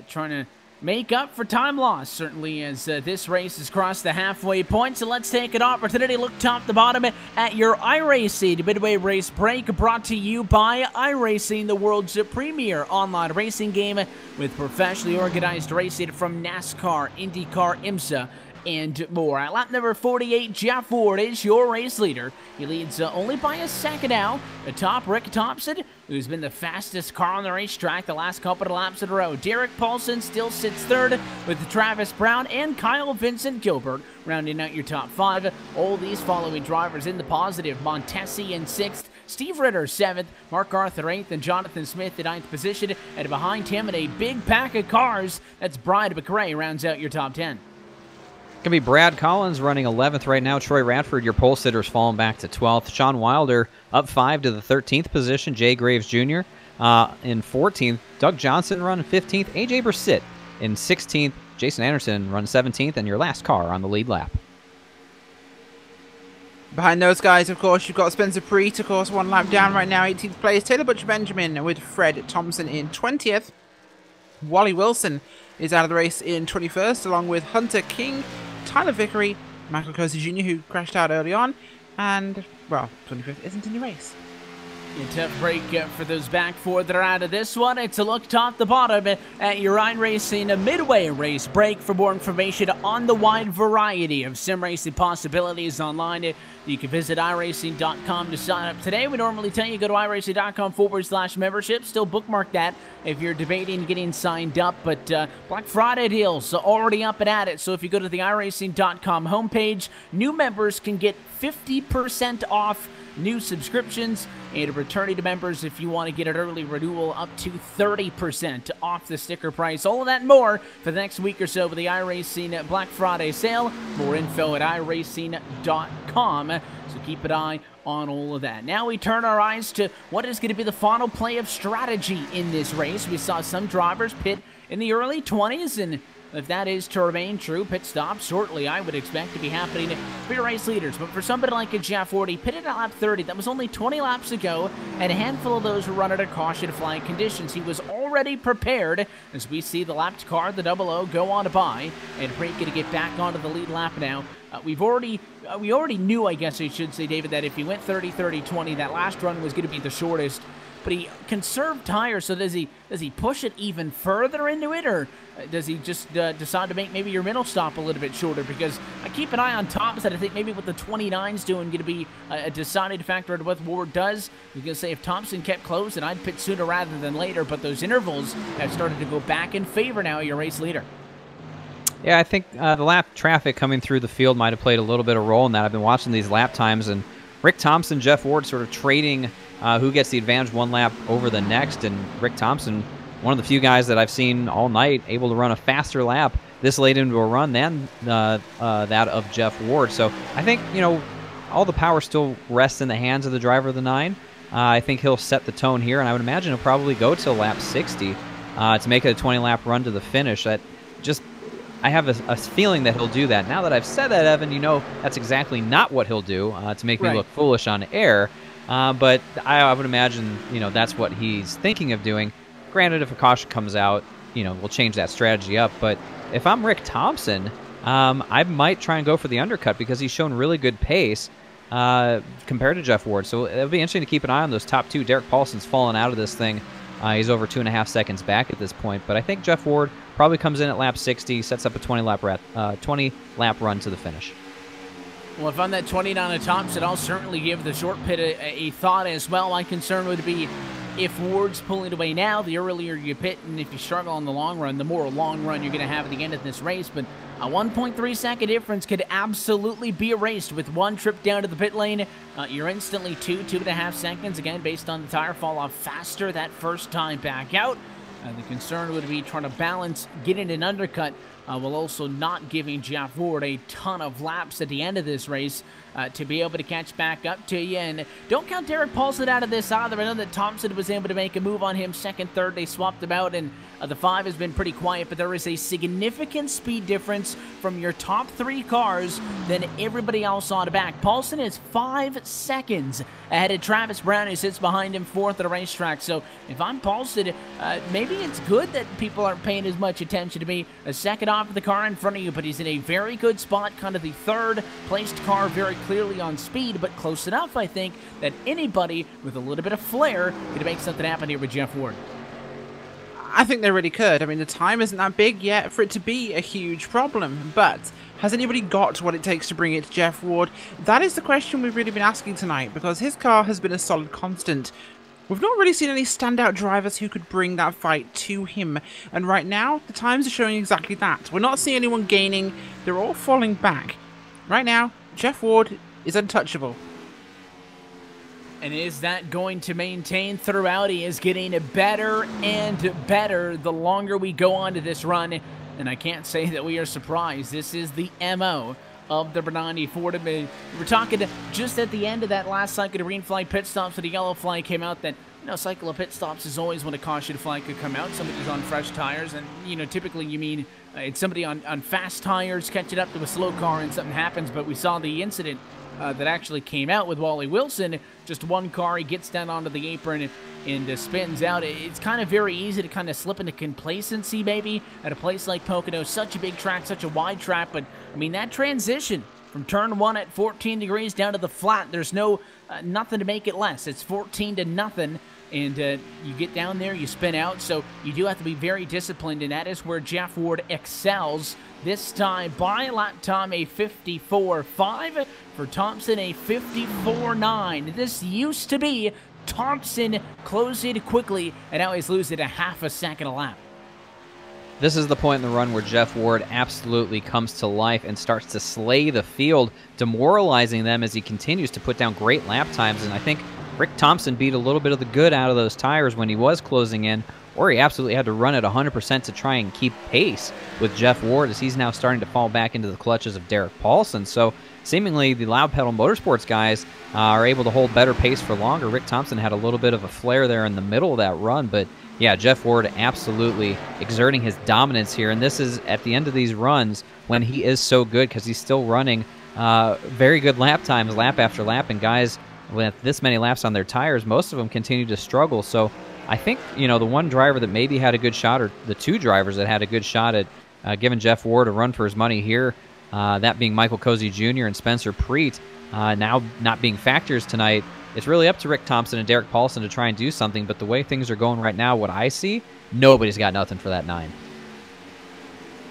trying to make up for time loss, certainly, as this race has crossed the halfway point. So let's take an opportunity to look top to bottom at your iRacing Midway Race Break, brought to you by iRacing, the world's premier online racing game with professionally organized racing from NASCAR, IndyCar, IMSA, and more. At lap number 48, Jeff Ward is your race leader. He leads only by a second now. Atop Rick Thompson, who's been the fastest car on the racetrack the last couple of laps in a row. Derek Paulson still sits third, with Travis Brown and Kyle Vincent Gilbert rounding out your top 5. All these following drivers in the positive. Montesi in 6th, Steve Ritter 7th, Mark Arthur 8th, and Jonathan Smith in 9th position. And behind him in a big pack of cars, that's Bride McRae, rounds out your top 10. Going to be Brad Collins running 11th right now. Troy Radford, your pole sitter's fallen back to 12th. Sean Wilder up 5 to the 13th position. Jay Graves Jr. In 14th. Doug Johnson running 15th. AJ Brissett in 16th. Jason Anderson runs 17th, and your last car on the lead lap. Behind those guys, of course, you've got Spencer Preet, of course, 1 lap down right now, 18th place. Taylor Butcher Benjamin with Fred Thompson in 20th. Wally Wilson is out of the race in 21st, along with Hunter King, Tyler Vickery, Michael Cosi Jr., who crashed out early on, and, well, 25th isn't in the race. A tough break for those back 4 that are out of this one. It's a look top to bottom at your iRacing Midway Race Break. For more information on the wide variety of sim racing possibilities online, you can visit iRacing.com to sign up today. We normally tell you go to iRacing.com/membership. Still bookmark that if you're debating getting signed up. But Black Friday deals are already up and at it. So if you go to the iRacing.com homepage, new members can get 50% off new subscriptions, and returning to members, if you want to get an early renewal, up to 30% off the sticker price. All of that and more for the next week or so with the iRacing Black Friday sale. More info at iRacing.com, so keep an eye on all of that. Now we turn our eyes to what is going to be the final play of strategy in this race. We saw some drivers pit in the early 20s, and if that is to remain true, pit stop shortly, I would expect to be happening for your race leaders. But for somebody like a Jeff Ward, he pitted at lap 30. That was only 20 laps ago, and a handful of those were run under caution flag conditions. He was already prepared as we see the lapped car, the 00, go on by, and Preet going to get back onto the lead lap now. We already knew, I guess I should say, David, that if he went 30-30-20, that last run was going to be the shortest. but he conserved tires. So does he push it even further into it, or does he just decide to make maybe your middle stop a little bit shorter? Because I keep an eye on Thompson. I think maybe what the 29's doing going to be a deciding factor to what Ward does. You're going to say if Thompson kept close, then I'd pit sooner rather than later, but those intervals have started to go back in favor now of your race leader. Yeah, I think the lap traffic coming through the field might have played a little bit of role in that. I've been watching these lap times, and Rick Thompson, Jeff Ward sort of trading who gets the advantage one lap over the next, and Rick Thompson, one of the few guys that I've seen all night able to run a faster lap this late into a run than that of Jeff Ward. So I think, all the power still rests in the hands of the driver of the 9. I think he'll set the tone here, and I would imagine he'll probably go till lap 60 to make it a 20-lap run to the finish. I have a feeling that he'll do that. Now that I've said that, Evan, that's exactly not what he'll do to make me look foolish on air. But I would imagine, that's what he's thinking of doing. Granted, if a caution comes out, we'll change that strategy up. But if I'm Rick Thompson, I might try and go for the undercut because he's shown really good pace compared to Jeff Ward. So it'll be interesting to keep an eye on those top two. Derek Paulson's fallen out of this thing. He's over 2.5 seconds back at this point. But I think Jeff Ward probably comes in at lap 60, sets up a 20-lap run to the finish. Well, if I'm that 29 of Thompson, I'll certainly give the short pit a thought as well. My concern would be if Ward's pulling away now, the earlier you pit, and if you struggle on the long run, the more long run you're going to have at the end of this race. But a 1.3-second difference could absolutely be erased with one trip down to the pit lane. You're instantly 2.5 seconds, again, based on the tire fall off faster that first time back out. The concern would be trying to balance getting an undercut while also not giving Jeff Ward a ton of laps at the end of this race to be able to catch back up to you. And don't count Derek Paulson out of this either. I know that Thompson was able to make a move on him second, third. They swapped them out, and the 5 has been pretty quiet, but there is a significant speed difference from your top 3 cars than everybody else on the back. Paulson is 5 seconds ahead of Travis Brown, who sits behind him 4th at the racetrack. So if I'm Paulson, maybe it's good that people aren't paying as much attention to me. A second off of the car in front of you, but he's in a very good spot, kind of the 3rd placed car, very clearly on speed, but close enough, I think, that anybody with a little bit of flair could make something happen here with Jeff Ward. I think they really could. I mean, the time isn't that big yet for it to be a huge problem, but has anybody got what it takes to bring it to Jeff Ward? That is the question we've really been asking tonight, because his car has been a solid constant. We've not really seen any standout drivers who could bring that fight to him, and right now, the times are showing exactly that. We're not seeing anyone gaining, they're all falling back. Right now, Jeff Ward is untouchable. And is that going to maintain throughout? He is getting better and better the longer we go on to this run. And I can't say that we are surprised. This is the MO of the Bernardi Ford. We're talking just at the end of that last cycle of green flag pit stops, so the yellow flag came out. That cycle of pit stops is always when a caution flag could come out. Somebody's on fresh tires, and typically you mean it's somebody on fast tires catching up to a slow car and something happens. But we saw the incident that actually came out with Wally Wilson. Just one car, he gets down onto the apron and spins out. It's kind of very easy to kind of slip into complacency maybe at a place like Pocono. Such a big track, such a wide track, but I mean that transition from turn 1 at 14 degrees down to the flat, there's nothing to make it less. It's 14 to nothing. And you get down there, you spin out, so you do have to be very disciplined, and that is where Jeff Ward excels. This time by lap time, a 54.5. For Thompson, a 54.9. This used to be Thompson closing quickly, and now he's losing a half a second a lap. This is the point in the run where Jeff Ward absolutely comes to life and starts to slay the field, demoralizing them as he continues to put down great lap times. And I think Rick Thompson beat a little bit of the good out of those tires when he was closing in, or he absolutely had to run at 100% to try and keep pace with Jeff Ward as he's now starting to fall back into the clutches of Derek Paulson. So seemingly the Loud Pedal Motorsports guys are able to hold better pace for longer. Rick Thompson had a little bit of a flare there in the middle of that run, but yeah, Jeff Ward absolutely exerting his dominance here, and this is at the end of these runs when he is so good because he's still running very good lap times, lap after lap, and guys with this many laps on their tires, most of them continue to struggle. So I think, the one driver that maybe had a good shot, or the 2 drivers that had a good shot at giving Jeff Ward a run for his money here, that being Michael Cozy Jr. and Spencer Preet, now not being factors tonight, it's really up to Rick Thompson and Derek Paulson to try and do something, but the way things are going right now, what I see, nobody's got nothing for that 9.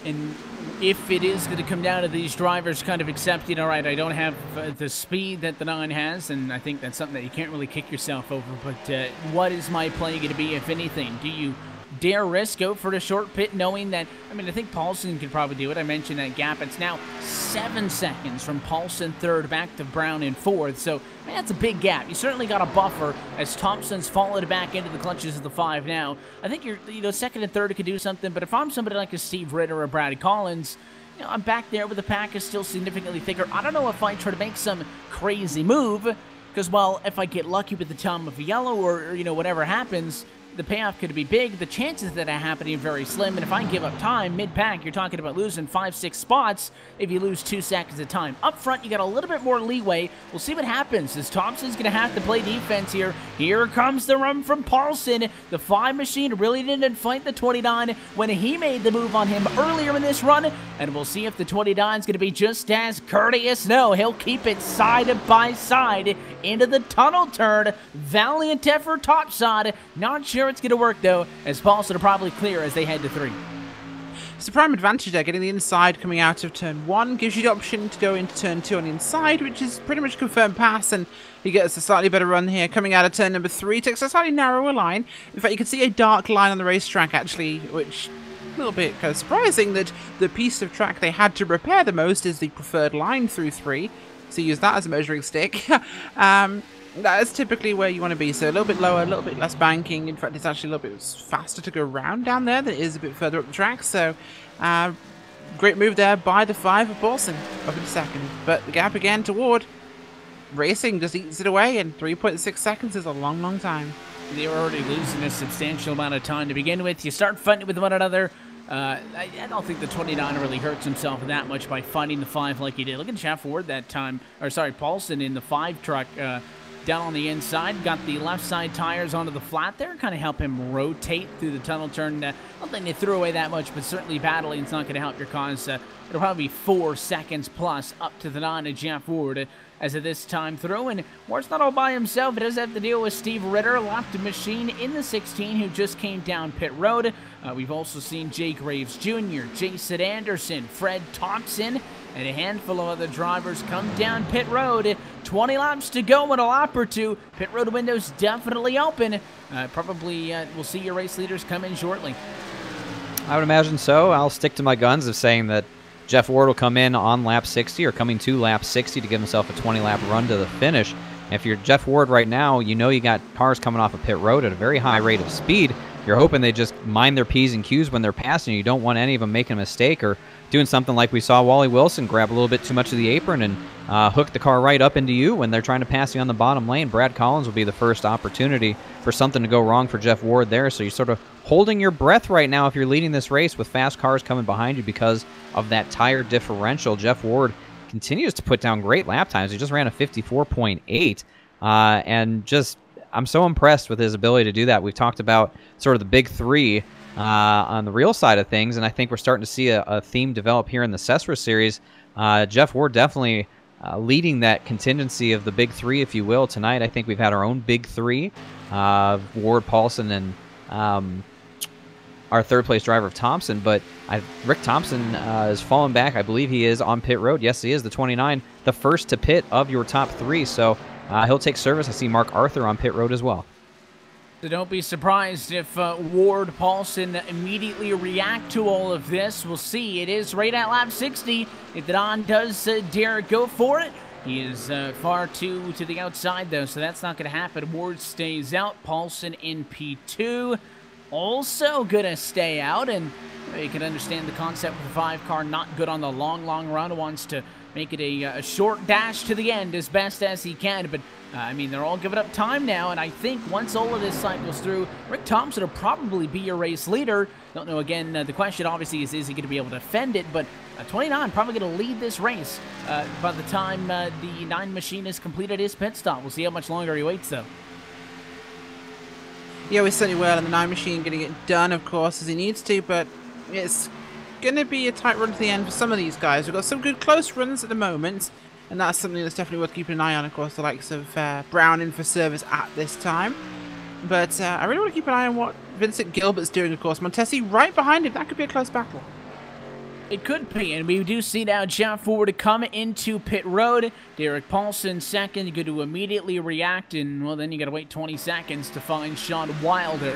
And if it is going to come down to these drivers kind of accepting, all right, I don't have the speed that the 9 has, and I think that's something that you can't really kick yourself over, but what is my play going to be, if anything? Do you dare risk, go for the short pit, knowing that, I mean, I think Paulson could probably do it. I mentioned that gap. It's now 7 seconds from Paulson 3rd back to Brown in 4th, so man, that's a big gap. You certainly got a buffer as Thompson's fallen back into the clutches of the 5 now. I think you're, 2nd and 3rd could do something, but if I'm somebody like a Steve Ritter or Brad Collins, I'm back there where the pack is still significantly thicker. I don't know if I try to make some crazy move, because, well, if I get lucky with the time of yellow or whatever happens, the payoff could be big. The chances of that happening are very slim, and if I give up time mid-pack, you're talking about losing 5-6 spots if you lose 2 seconds of time. Up front, you got a little bit more leeway. We'll see what happens as Thompson's going to have to play defense here. Here comes the run from Paulson. The 5 machine really didn't fight the 29 when he made the move on him earlier in this run, and we'll see if the 29 is going to be just as courteous. No, he'll keep it side by side into the tunnel turn. Valiant effort topside. Not sure it's going to work, though, as Paulson will probably clear as they head to 3. It's a prime advantage there, getting the inside coming out of turn 1 gives you the option to go into turn 2 on the inside, which is pretty much a confirmed pass, and he gets a slightly better run here. Coming out of turn number 3, takes a slightly narrower line. In fact, you can see a dark line on the racetrack, actually, which a little bit kind of surprising that the piece of track they had to repair the most is the preferred line through 3, so use that as a measuring stick. That is typically where you want to be, so a little bit lower, a little bit less banking. In fact, it's actually a little bit faster to go around down there than it is a bit further up the track, so great move there by the 5 of Paulson up in 2nd. But the gap again toward Racing just eats it away, and 3.6 seconds is a long, long time. They were already losing a substantial amount of time to begin with. You start fighting with one another. I don't think the 29 really hurts himself that much by fighting the 5 like he did. Look at Jeff Ward that time, or sorry, Paulson in the 5 truck. Down on the inside, got the left side tires onto the flat there, kind of help him rotate through the tunnel turn. I don't think they threw away that much, but certainly battling is not going to help your cause. It'll probably be 4 seconds plus up to the 9 of Jeff Ward as of this time through. And Ward's not all by himself. He does have to deal with Steve Ritter, lapped machine in the 16, who just came down pit road. We've also seen Jay Graves Jr., Jason Anderson, Fred Thompson, and a handful of other drivers come down pit road. 20 laps to go in a lap or 2. Pit road window's definitely open. Probably we'll see your race leaders come in shortly. I would imagine so. I'll stick to my guns of saying that Jeff Ward will come in on lap 60 or coming to lap 60 to give himself a 20-lap run to the finish. If you're Jeff Ward right now, you know you got cars coming off of pit road at a very high rate of speed. You're hoping they just mind their P's and Q's when they're passing. You don't want any of them making a mistake or doing something like we saw Wally Wilson grab a little bit too much of the apron and hook the car right up into you when they're trying to pass you on the bottom lane. Brad Collins will be the first opportunity for something to go wrong for Jeff Ward there. So you're sort of holding your breath right now if you're leading this race with fast cars coming behind you because of that tire differential. Jeff Ward continues to put down great lap times. He just ran a 54.8 and just I'm so impressed with his ability to do that. We've talked about sort of the big 3 on the real side of things, and I think we're starting to see a theme develop here in the SESRA series. Jeff Ward definitely leading that contingency of the big 3, if you will. Tonight, I think we've had our own big 3, Ward, Paulson, and our third-place driver of Thompson, but Rick Thompson is falling back. I believe he is on pit road. Yes, he is, the 29, the first to pit of your top 3, so he'll take service. I see Mark Arthur on pit road as well. So don't be surprised if Ward, Paulson immediately react to all of this. We'll see. It is right at lap 60. If the Don does dare go for it, he is far too to the outside, though, so that's not going to happen. Ward stays out. Paulson in P2. Also going to stay out, and you can understand the concept with the 5 car not good on the long run. Wants to make it a short dash to the end as best as he can, but I mean, they're all giving up time now, and I think once all of this cycles through, Rick Thompson will probably be your race leader. Don't know, again, the question obviously is he going to be able to defend it, but 29 probably going to lead this race by the time the 9 machine has completed his pit stop. We'll see how much longer he waits, though. Yeah, we certainly will, and the 9 machine getting it done, of course, as he needs to, but it's going to be a tight run to the end for some of these guys. We've got some good close runs at the moment, and that's something that's definitely worth keeping an eye on. Of course, the likes of Brown in for service at this time. But I really want to keep an eye on what Vincent Gilbert's doing, of course. Montesi right behind him. That could be a close battle. It could be, and we do see now Jeff Ward come into pit road. Derek Paulson second, going to immediately react, and, well, then you got to wait 20 seconds to find Sean Wilder,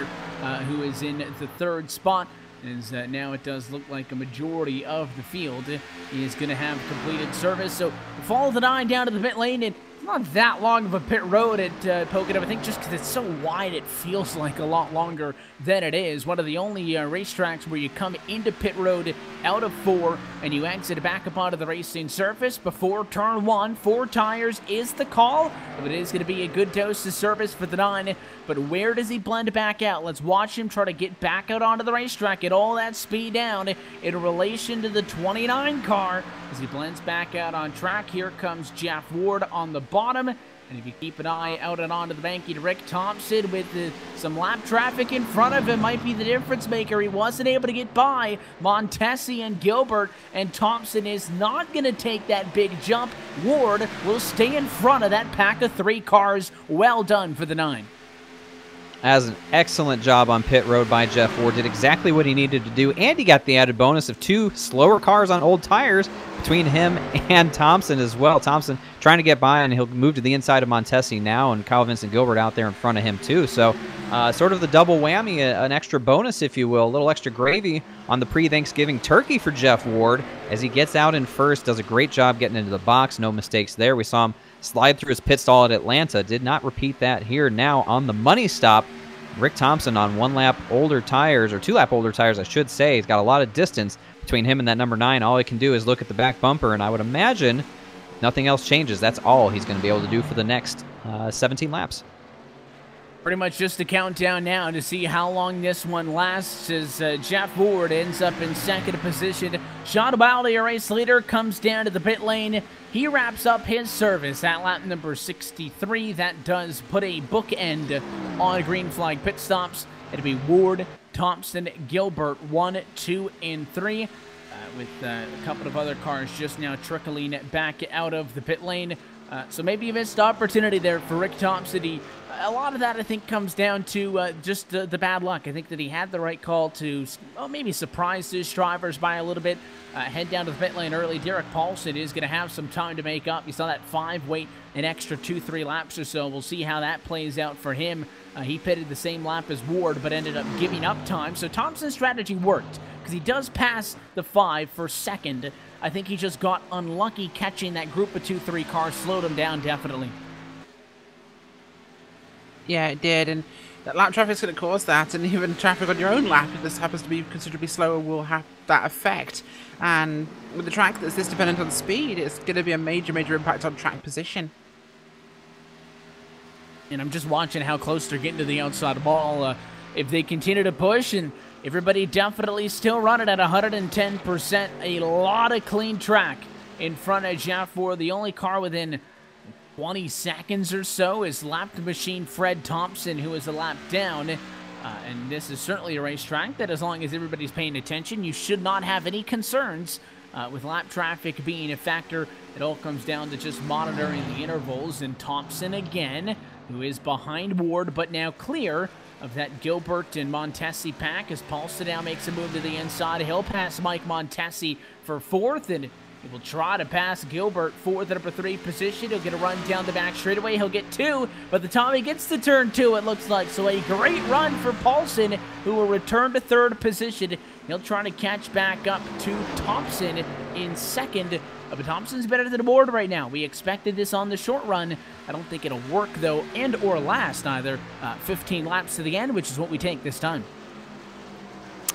who is in the third spot. As now it does look like a majority of the field is going to have completed service. So follow the 9 down to the pit lane, and not that long of a pit road at Pocono. I think just because it's so wide, it feels like a lot longer than it is. One of the only racetracks where you come into pit road out of 4 and you exit back up onto the racing surface before turn 1. 4 tires is the call, but it is going to be a good dose of service for the 9. But where does he blend back out? Let's watch him try to get back out onto the racetrack, get all that speed down in relation to the 29 car. As he blends back out on track, here comes Jeff Ward on the bottom. And if you keep an eye out and onto the banking, Rick Thompson with some lap traffic in front of him might be the difference maker. He wasn't able to get by Montesi and Gilbert, and Thompson is not going to take that big jump. Ward will stay in front of that pack of 3 cars. Well done for the 9. As an excellent job on pit road by Jeff Ward. Did exactly what he needed to do, and he got the added bonus of 2 slower cars on old tires between him and Thompson as well. Thompson trying to get by, and he'll move to the inside of Montesi now, and Kyle Vincent Gilbert out there in front of him too. So sort of the double whammy, an extra bonus, if you will, a little extra gravy on the pre-Thanksgiving turkey for Jeff Ward as he gets out in first, does a great job getting into the box. No mistakes there. We saw him slide through his pit stall at Atlanta. Did not repeat that here. Now on the money stop, Rick Thompson on 1 lap older tires, or 2 lap older tires, I should say. He's got a lot of distance between him and that number 9. All he can do is look at the back bumper, and I would imagine nothing else changes. That's all he's going to be able to do for the next 17 laps. Pretty much just a countdown now to see how long this one lasts as Jeff Ward ends up in second position. Sean Wilder, your race leader, comes down to the pit lane. He wraps up his service at lap number 63. That does put a bookend on green flag pit stops. It'll be Ward, Thompson, Gilbert, 1, 2, and 3. With a couple of other cars just now trickling back out of the pit lane. So maybe a missed opportunity there for Rick Thompson. A lot of that, I think, comes down to just the bad luck. I think that he had the right call to maybe surprise his drivers by a little bit. Head down to the pit lane early. Derek Paulson is going to have some time to make up. You saw that 5 wait an extra 2-3 laps or so. We'll see how that plays out for him. He pitted the same lap as Ward, but ended up giving up time. So Thompson's strategy worked because he does pass the 5 for second. I think he just got unlucky catching that group of 2-3 cars, slowed him down definitely. Yeah, it did, and that lap traffic's going to cause that, and even traffic on your own lap, if this happens to be considerably slower, will have that effect. And with a track that's this dependent on speed, it's going to be a major, major impact on track position. And I'm just watching how close they're getting to the outside wall. If they continue to push, and everybody definitely still running at 110%, a lot of clean track in front of Jeff Ward. The only car within 20 seconds or so is lap machine Fred Thompson, who is a lap down. And this is certainly a racetrack that, as long as everybody's paying attention, you should not have any concerns with lap traffic being a factor. It all comes down to just monitoring the intervals. And Thompson again, who is behind Ward, but now clear of that Gilbert and Montesi pack, as Paulson now makes a move to the inside. He'll pass Mike Montesi for 4th, and he will try to pass Gilbert for the number 3 position. He'll get a run down the back straightaway. He'll get 2, but the time he gets to turn 2, it looks like. So a great run for Paulson, who will return to 3rd position. He'll try to catch back up to Thompson in 2nd. But Thompson's better than Ward right now. We expected this on the short run. I don't think it'll work, though, and or last either. 15 laps to the end, which is what we take this time.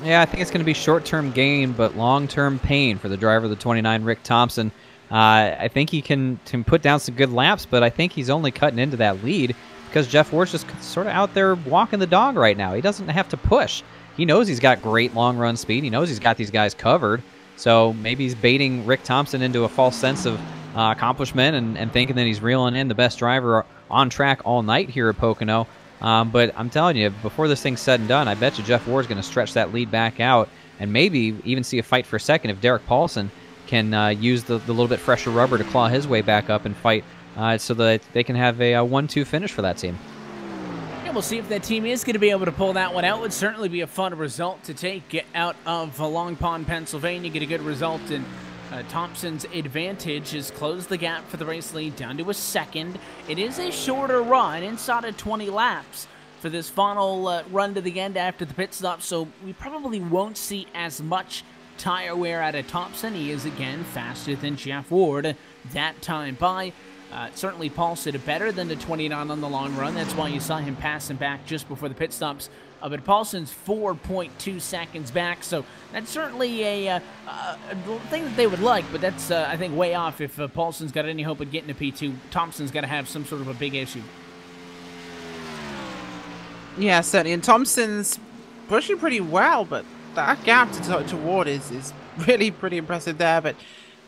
Yeah, I think it's going to be short-term gain, but long-term pain for the driver of the 29, Rick Thompson. I think he can put down some good laps, but I think he's only cutting into that lead because Jeff Ward's just sort of out there walking the dog right now. He doesn't have to push. He knows he's got great long-run speed. He knows he's got these guys covered. So maybe he's baiting Rick Thompson into a false sense of accomplishment and thinking that he's reeling in the best driver on track all night here at Pocono. But I'm telling you, before this thing's said and done, I bet you Jeff Ward's going to stretch that lead back out and maybe even see a fight for second if Derek Paulson can use the little bit fresher rubber to claw his way back up and fight so that they can have a 1-2 finish for that team. Yeah, we'll see if that team is going to be able to pull that one out. Would certainly be a fun result to take out of Long Pond, Pennsylvania. Get a good result, and Thompson's advantage has closed the gap for the race lead down to a second. It is a shorter run, inside of 20 laps for this final run to the end after the pit stop, so we probably won't see as much tire wear out of Thompson. He is, again, faster than Jeff Ward that time by. Certainly Paulson better than the 29 on the long run. That's why you saw him passing back just before the pit stops. But Paulson's 4.2 seconds back, so that's certainly a thing that they would like, but that's, I think, way off. If Paulson's got any hope of getting to P2, Thompson's got to have some sort of a big issue. Yeah, certainly. And Thompson's pushing pretty well, but that gap to Ward is really pretty impressive there. But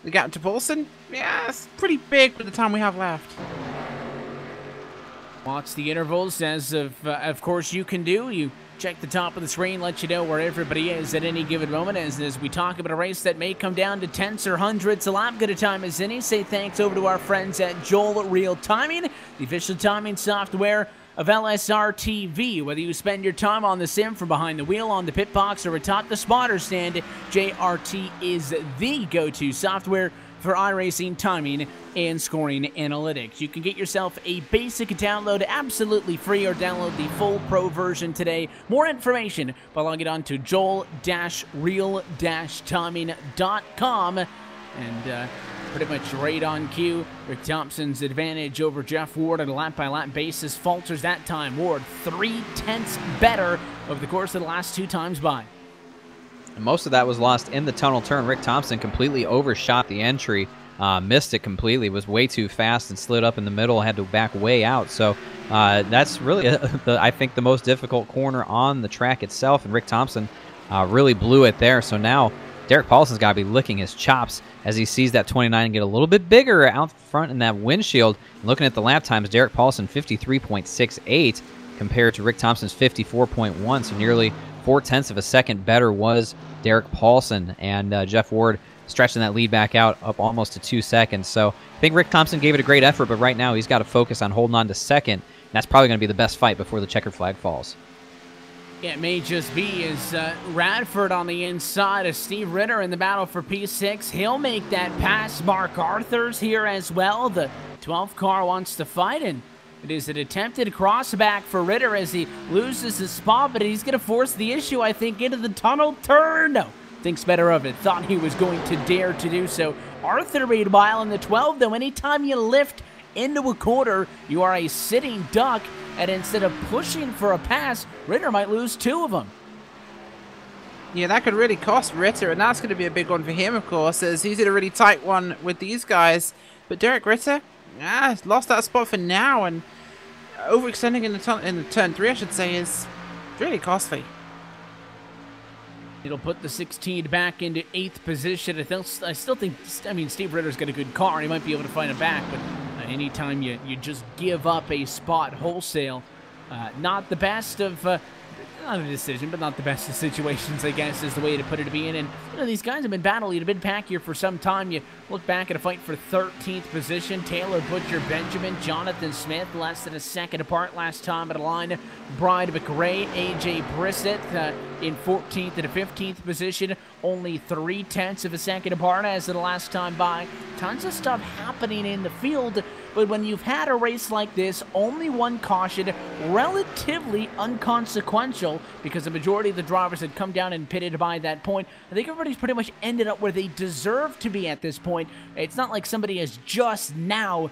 the gap to Paulson, yeah, it's pretty big with the time we have left. Watch the intervals, as of course you can do. You check the top of the screen, let you know where everybody is at any given moment. As we talk about a race that may come down to tenths or hundredths a lap, good a time as any. Say thanks over to our friends at Joel Real Timing, the official timing software of LSRTV. Whether you spend your time on the sim, from behind the wheel, on the pit box, or atop the spotter stand, JRT is the go-to software for iRacing timing and scoring analytics. You can get yourself a basic download absolutely free, or download the full pro version today. More information by logging on to joel-real-timing.com. And pretty much right on cue, Rick Thompson's advantage over Jeff Ward on a lap-by-lap basis falters that time. Ward 3/10 better over the course of the last 2 times by. And most of that was lost in the tunnel turn. Rick Thompson completely overshot the entry, missed it completely, was way too fast and slid up in the middle, had to back way out. So that's really, I think, the most difficult corner on the track itself, and Rick Thompson really blew it there. So now Derek Paulson's got to be licking his chops as he sees that 29 get a little bit bigger out front in that windshield. Looking at the lap times, Derek Paulson 53.68 compared to Rick Thompson's 54.1, so nearly 0.4 of a second better was Derek Paulson, and Jeff Ward stretching that lead back out up almost to 2 seconds. So I think Rick Thompson gave it a great effort, but right now he's got to focus on holding on to second, and that's probably going to be the best fight before the checker flag falls. Yeah, it may just be as Radford on the inside of Steve Ritter in the battle for P6. He'll make that pass. Mark Arthur's here as well. The 12th car wants to fight, and it is an attempted crossback for Ritter as he loses his spot, but he's going to force the issue, I think, into the tunnel turn. No, thinks better of it. Thought he was going to dare to do so. Arthur, meanwhile, in the 12, though, anytime you lift into a quarter, you are a sitting duck, and instead of pushing for a pass, Ritter might lose 2 of them. Yeah, that could really cost Ritter, and that's going to be a big one for him, of course, as he's in a really tight one with these guys. But Derek Ritter, lost that spot for now, and overextending in the turn 3, I should say, is really costly. It'll put the 16 back into 8th position. I still think, Steve Ritter's got a good car, and he might be able to find it back, but anytime you just give up a spot wholesale, not the best of, not a decision, but not the best of situations, I guess, is the way to put it to be in. And, these guys have been battling a bit back here for some time. You look back at a fight for 13th position. Taylor Butcher Benjamin, Jonathan Smith, less than a second apart last time at a line. Bride McRae, AJ Brissett in 14th and 15th position. Only 0.3 of a second apart as of the last time by. Tons of stuff happening in the field, but when you've had a race like this, only one caution, relatively unconsequential, because the majority of the drivers had come down and pitted by that point. I think everybody's pretty much ended up where they deserve to be at this point. It's not like somebody has just now,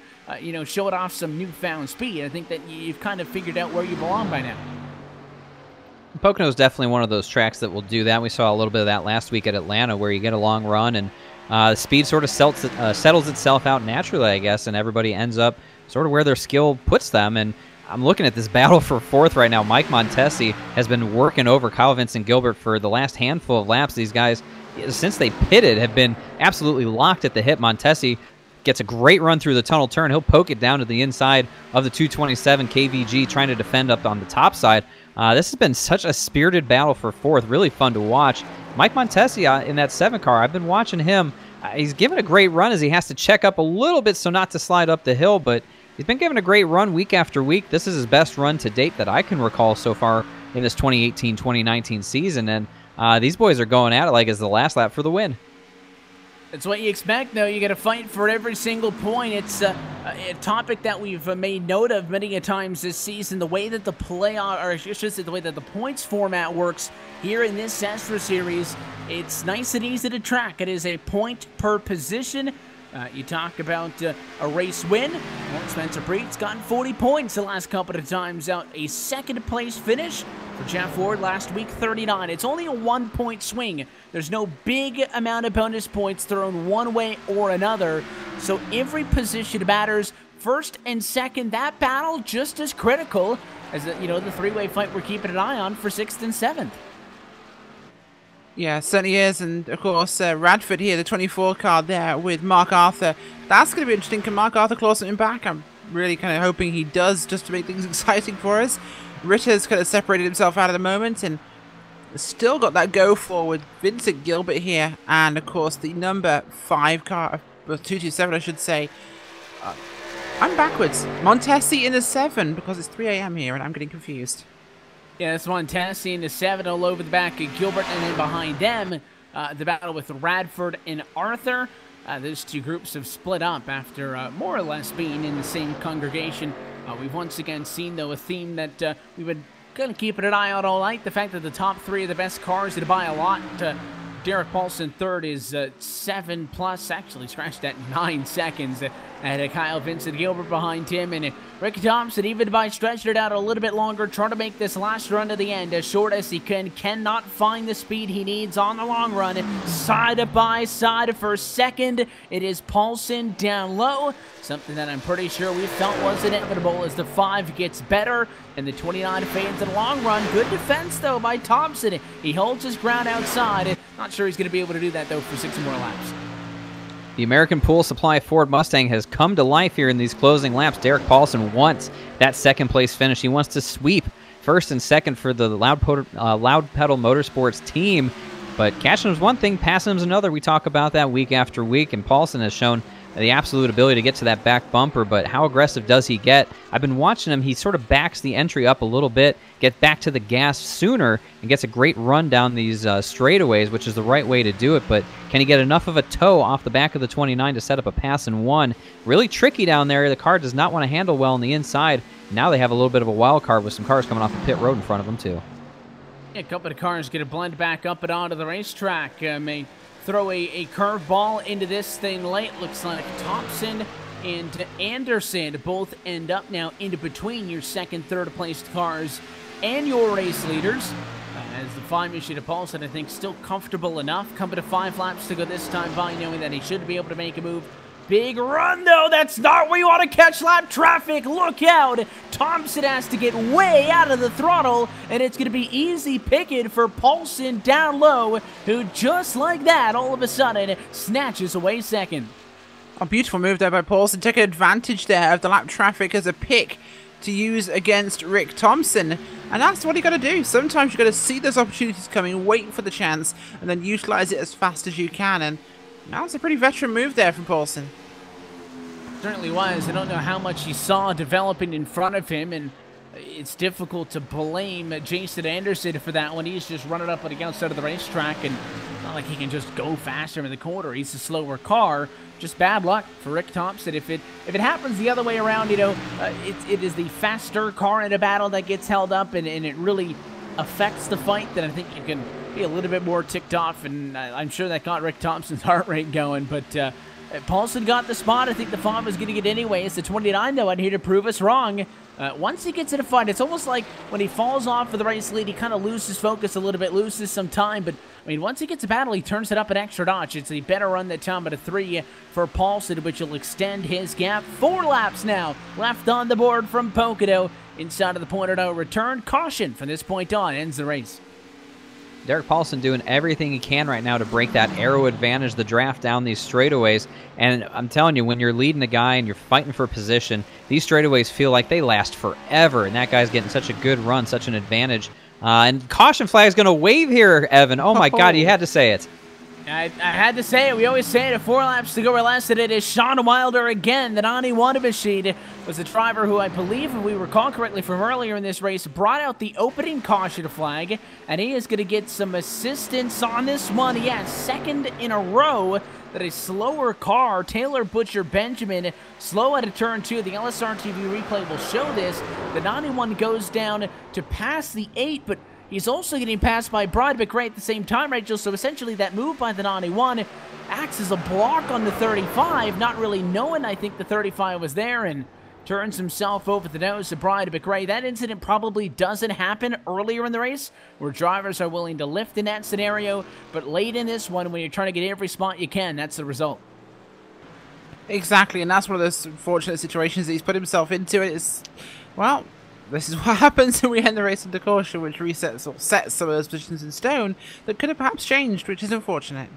showed off some newfound speed. I think that you've kind of figured out where you belong by now. Pocono is definitely one of those tracks that will do that. We saw a little bit of that last week at Atlanta, where you get a long run and speed sort of settles itself out naturally, I guess, and everybody ends up sort of where their skill puts them. And I'm looking at this battle for 4th right now. Mike Montesi has been working over Kyle Vincent Gilbert for the last handful of laps. These guys, since they pitted, have been absolutely locked at the hip. Montesi gets a great run through the tunnel turn. He'll poke it down to the inside of the 227 KVG, trying to defend up on the top side. This has been such a spirited battle for 4th. Really fun to watch. Mike Montesi in that 7 car, I've been watching him He's given a great run as he has to check up a little bit so not to slide up the hill, but he's been given a great run week after week. This is his best run to date that I can recall so far in this 2018-2019 season, and these boys are going at it like it's the last lap for the win. It's what you expect, though. You got to fight for every single point. It's a topic that we've made note of many a times this season. The way that the playoff, or I should say, the way that the points format works here in this SESRA series, it's nice and easy to track. It is a point per position. You talk about a race win. Well, Spencer Breed's gotten 40 points the last couple of times out. A second-place finish for Jeff Ward last week, 39. It's only a 1-point swing. There's no big amount of bonus points thrown one way or another. So every position matters. First and second, that battle just as critical as the three-way fight we're keeping an eye on for 6th and 7th. Yeah, certainly is, and of course Radford here, the 24 card there with Mark Arthur. That's going to be interesting. Can Mark Arthur claw something back? I'm really kind of hoping he does, just to make things exciting for us. Ritter's kind of separated himself out of the moment and still got that go forward. Vincent Gilbert here, and of course the number 5 car, 227 I should say. I'm backwards. Montesi in the 7 because it's 3 AM here and I'm getting confused. Yeah, this one, Tennessee in the 7 all over the back of Gilbert, and then behind them, the battle with Radford and Arthur. Those two groups have split up after more or less being in the same congregation. We've once again seen, though, a theme that we've been kind of keeping an eye on all night. The fact that the top 3 of the best cars to buy a lot. Derek Paulson third is 7+, actually scratched at 9 seconds. And Kyle Vincent Gilbert behind him, and Rick Thompson, even by stretching it out a little bit longer, trying to make this last run to the end as short as he cannot find the speed he needs on the long run. Side by side for second, it is Paulson down low, something that I'm pretty sure we felt was inevitable as the 5 gets better and the 29 fades in the long run. Good defense, though, by Thompson. He holds his ground outside. Not sure he's going to be able to do that, though, for 6 more laps. The American Pool Supply Ford Mustang has come to life here in these closing laps. Derek Paulson wants that second-place finish. He wants to sweep first and second for the Loud Pedal Motorsports team. But catching him is one thing, passing him is another. We talk about that week after week, and Paulson has shown the absolute ability to get to that back bumper, but how aggressive does he get? I've been watching him. He sort of backs the entry up a little bit, gets back to the gas sooner, and gets a great run down these straightaways, which is the right way to do it, but can he get enough of a toe off the back of the 29 to set up a pass in 1? Really tricky down there. The car does not want to handle well on the inside. Now they have a little bit of a wild card with some cars coming off the pit road in front of them, too. Yeah, a couple of cars going to blend back up and onto the racetrack. May throw a curveball into this thing late. Looks like Thompson and Anderson both end up now into between your second, third placed cars and your race leaders. As the 5 issue to Paulson, I think, still comfortable enough. Coming to 5 laps to go this time by, knowing that he should be able to make a move. Big run, though. That's not where you want to catch lap traffic. Look out. Thompson has to get way out of the throttle, and it's going to be easy picking for Paulson down low, who just like that, all of a sudden, snatches away second. A beautiful move there by Paulson. Took advantage there of the lap traffic as a pick to use against Rick Thompson. And that's what you got to do. Sometimes you got to see those opportunities coming, wait for the chance, and then utilize it as fast as you can. And that was a pretty veteran move there from Paulson. Certainly was. I don't know how much he saw developing in front of him, and it's difficult to blame Jason Anderson for that one. He's just running up on the outside of the racetrack, and it's not like he can just go faster in the corner. He's a slower car. Just bad luck for Rick Thompson. If it happens the other way around, it is the faster car in a battle that gets held up, and it really affects the fight, then I think you can be a little bit more ticked off, and I'm sure that got Rick Thompson's heart rate going, but Paulson got the spot. I think the 5 was getting it anyway. It's the 29, though, out here to prove us wrong. Once he gets in a fight, it's almost like when he falls off for the race lead, he kind of loses focus a little bit, loses some time. But, I mean, once he gets a battle, he turns it up an extra notch. It's a better run that time, but a 3 for Paulson, which will extend his gap. 4 laps now left on the board from Pocono. Inside of the point of no return. Caution from this point on ends the race. Derek Paulson doing everything he can right now to break that aero advantage, the draft down these straightaways. And I'm telling you, when you're leading a guy and you're fighting for position, these straightaways feel like they last forever. And that guy's getting such a good run, such an advantage. And caution flag is going to wave here, Evan. Oh, my God, you had to say it. I had to say it. We always say it. 4 laps to go or less, and it is Sean Wilder again. The 91 machine was the driver who I believe, if we recall correctly from earlier in this race, brought out the opening caution flag, and he is going to get some assistance on this one. Yeah, second in a row that a slower car, Taylor Butcher Benjamin, slow out of turn 2. The LSRTV replay will show this. The 91 goes down to pass the 8, but he's also getting passed by Brad McRae at the same time, Rachel. So essentially that move by the 91 acts as a block on the 35, not really knowing, I think, the 35 was there, and turns himself over the nose to Brad McRae. That incident probably doesn't happen earlier in the race, where drivers are willing to lift in that scenario, but late in this one, when you're trying to get every spot you can, that's the result. Exactly, and that's one of those unfortunate situations that he's put himself into. It's, well, this is what happens when we end the race under caution, which resets or sets some of those positions in stone that could have perhaps changed, which is unfortunate.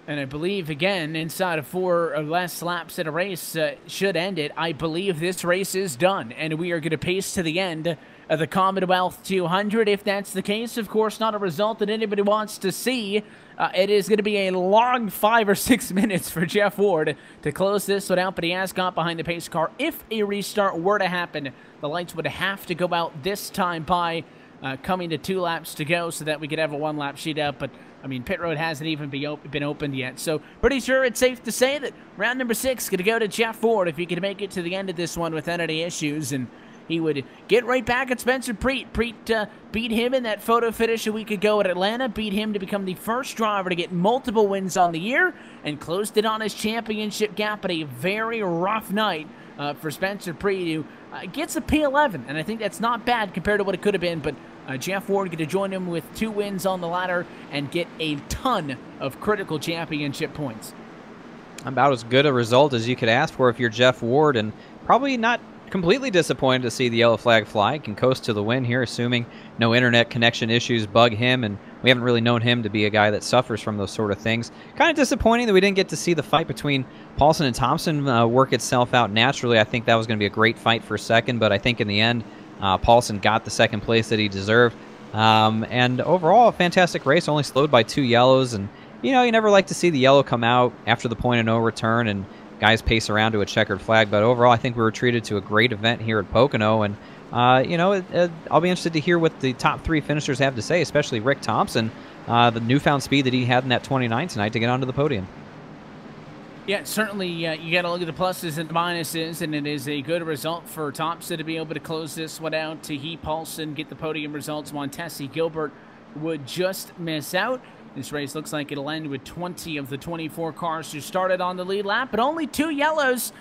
And I believe, again, inside of 4 or less laps in a race should end it. I believe this race is done, and we are going to pace to the end of the Commonwealth 200. If that's the case, of course, not a result that anybody wants to see. It is going to be a long 5 or 6 minutes for Jeff Ward to close this one out, but he has got behind the pace car. If a restart were to happen, the lights would have to go out this time by coming to 2 laps to go so that we could have a 1-lap sheet-out, but I mean, pit road hasn't even been opened yet, so pretty sure it's safe to say that round number 6 is going to go to Jeff Ford if he can make it to the end of this one without any issues, and he would get right back at Spencer Preet. Preet beat him in that photo finish a week ago at Atlanta, beat him to become the first driver to get multiple wins on the year, and closed it on his championship gap at a very rough night for Spencer Preet, who gets a P11, and I think that's not bad compared to what it could have been, but Jeff Ward going to join him with 2 wins on the ladder and get a ton of critical championship points. About as good a result as you could ask for if you're Jeff Ward, and probably not completely disappointed to see the yellow flag fly. Can coast to the win here, assuming no internet connection issues bug him, and we haven't really known him to be a guy that suffers from those sort of things. Kind of disappointing that we didn't get to see the fight between Paulson and Thompson work itself out naturally. I think that was going to be a great fight for second, but I think in the end, Paulson got the second place that he deserved. And overall, a fantastic race, only slowed by 2 yellows. And, you know, you never like to see the yellow come out after the point of no return and guys pace around to a checkered flag. But overall, I think we were treated to a great event here at Pocono. And, you know, I'll be interested to hear what the top 3 finishers have to say, especially Rick Thompson, the newfound speed that he had in that 29 tonight to get onto the podium. Yeah, certainly you got to look at the pluses and the minuses, and it is a good result for Thompson to be able to close this one out. To Paulson get the podium results. Montesi Gilbert would just miss out. This race looks like it'll end with 20 of the 24 cars who started on the lead lap, but only 2 yellows.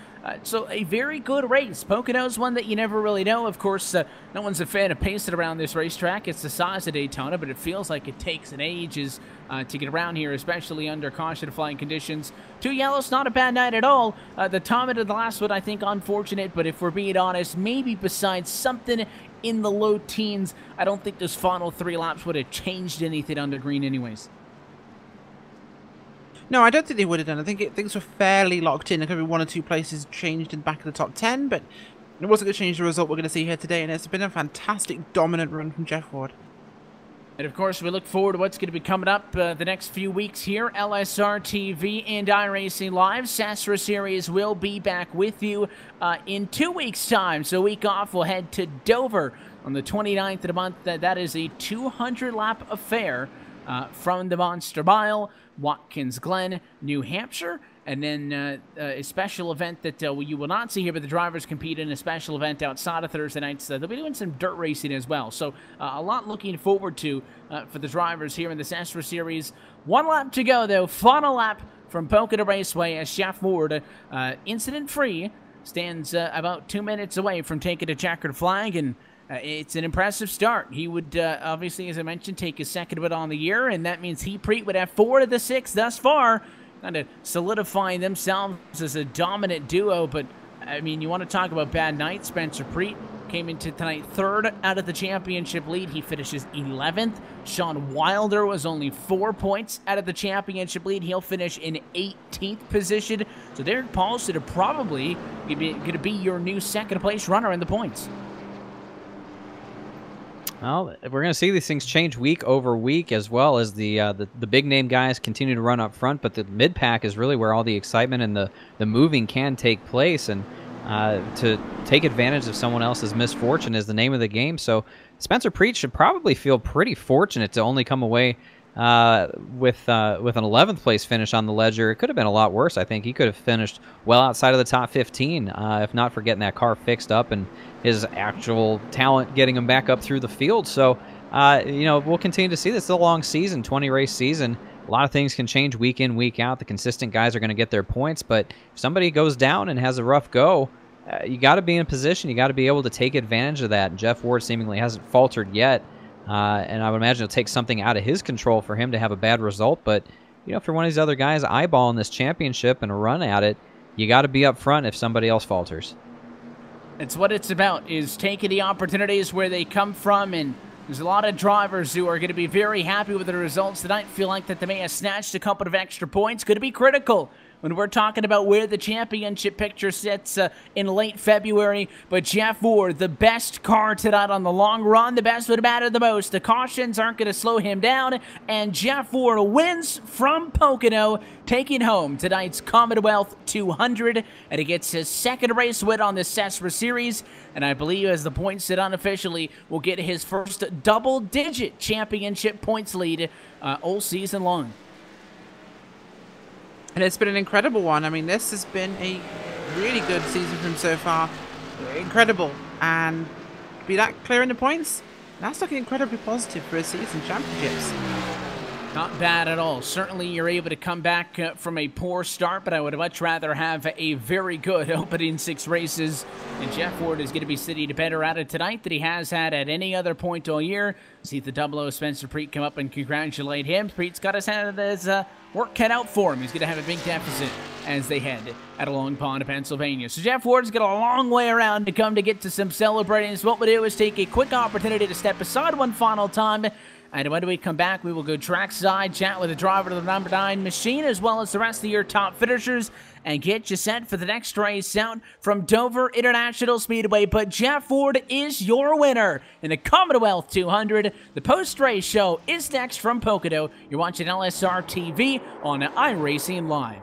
So a very good race. Pocono's one that you never really know. Of course, no one's a fan of pacing around this racetrack. It's the size of Daytona, but it feels like it takes an ages to get around here, especially under caution flying conditions. 2 yellows, not a bad night at all. The timing of the last one, I think, unfortunate, but if we're being honest, maybe besides something in the low teens, I don't think those final 3 laps would have changed anything under green anyways. No, I don't think they would have done. I think things were fairly locked in. There could be 1 or 2 places changed in the back of the top 10, but it wasn't going to change the result we're going to see here today, and it's been a fantastic, dominant run from Jeff Ward. And, of course, we look forward to what's going to be coming up the next few weeks here. LSRTV and iRacing Live. SESRA Series will be back with you in 2 weeks' time. So week off, we'll head to Dover on the 29th of the month. That is a 200-lap affair from the Monster Mile, Watkins Glen, New Hampshire, and then a special event that you will not see here, but the drivers compete in a special event outside of Thursday nights. They'll be doing some dirt racing as well, so a lot looking forward to for the drivers here in the SESRA Series. 1 lap to go, though. Final lap from Pocono Raceway as Jeff Ward, incident-free, stands about 2 minutes away from taking a checkered flag, and it's an impressive start. He would, obviously, as I mentioned, take his second win on the year, and that means Preet would have 4 of the 6 thus far, kind of solidifying themselves as a dominant duo. But, I mean, you want to talk about bad night. Spencer Preet came into tonight 3rd out of the championship lead. He finishes 11th. Sean Wilder was only 4 points out of the championship lead. He'll finish in 18th position. So Derek Paulson are probably going to be your new second-place runner in the points. Well, we're going to see these things change week over week, as well as the big name guys continue to run up front. But the mid pack is really where all the excitement and the moving can take place, and to take advantage of someone else's misfortune is the name of the game. So Spencer Preach should probably feel pretty fortunate to only come away with an 11th place finish on the ledger. It could have been a lot worse. I think he could have finished well outside of the top 15 if not for getting that car fixed up and his actual talent getting him back up through the field. So, we'll continue to see this. It's a long season, 20-race season. A lot of things can change week in, week out. The consistent guys are going to get their points, but if somebody goes down and has a rough go, you got to be in a position. You got to be able to take advantage of that. And Jeff Ward seemingly hasn't faltered yet. And I would imagine it'll take something out of his control for him to have a bad result. But, if you're one of these other guys eyeballing this championship and a run at it, you got to be up front if somebody else falters. It's what it's about, is taking the opportunities where they come from, and there's a lot of drivers who are going to be very happy with the results tonight, feel like that they may have snatched a couple of extra points. Going to be critical when we're talking about where the championship picture sits in late February. But Jeff Ward, the best car tonight on the long run, the best would matter the most. The cautions aren't going to slow him down, and Jeff Ward wins from Pocono, taking home tonight's Commonwealth 200, and he gets his second race win on the SESRA Series, and I believe, as the points sit unofficially, will get his first double-digit championship points lead all season long. And it's been an incredible one. I mean, this has been a really good season from so far. Incredible. And to be that clear in the points, that's looking incredibly positive for a season championships. Not bad at all. Certainly you're able to come back from a poor start, but I would much rather have a very good opening 6 races. And Jeff Ward is going to be sitting better at it tonight than he has had at any other point all year. See the 00 Spencer Preet come up and congratulate him. Preet's got his work cut out for him. He's going to have a big deficit as they head at Long Pond, Pennsylvania. So Jeff Ward's got a long way around to come to get to some celebrating. So what we'll do is take a quick opportunity to step aside one final time. And when we come back, we will go trackside, chat with the driver of the number 9 machine, as well as the rest of your top finishers, and get you set for the next race out from Dover International Speedway. But Jeff Ward is your winner in the Commonwealth 200. The post-race show is next from Pocono. You're watching LSRTV on iRacing Live.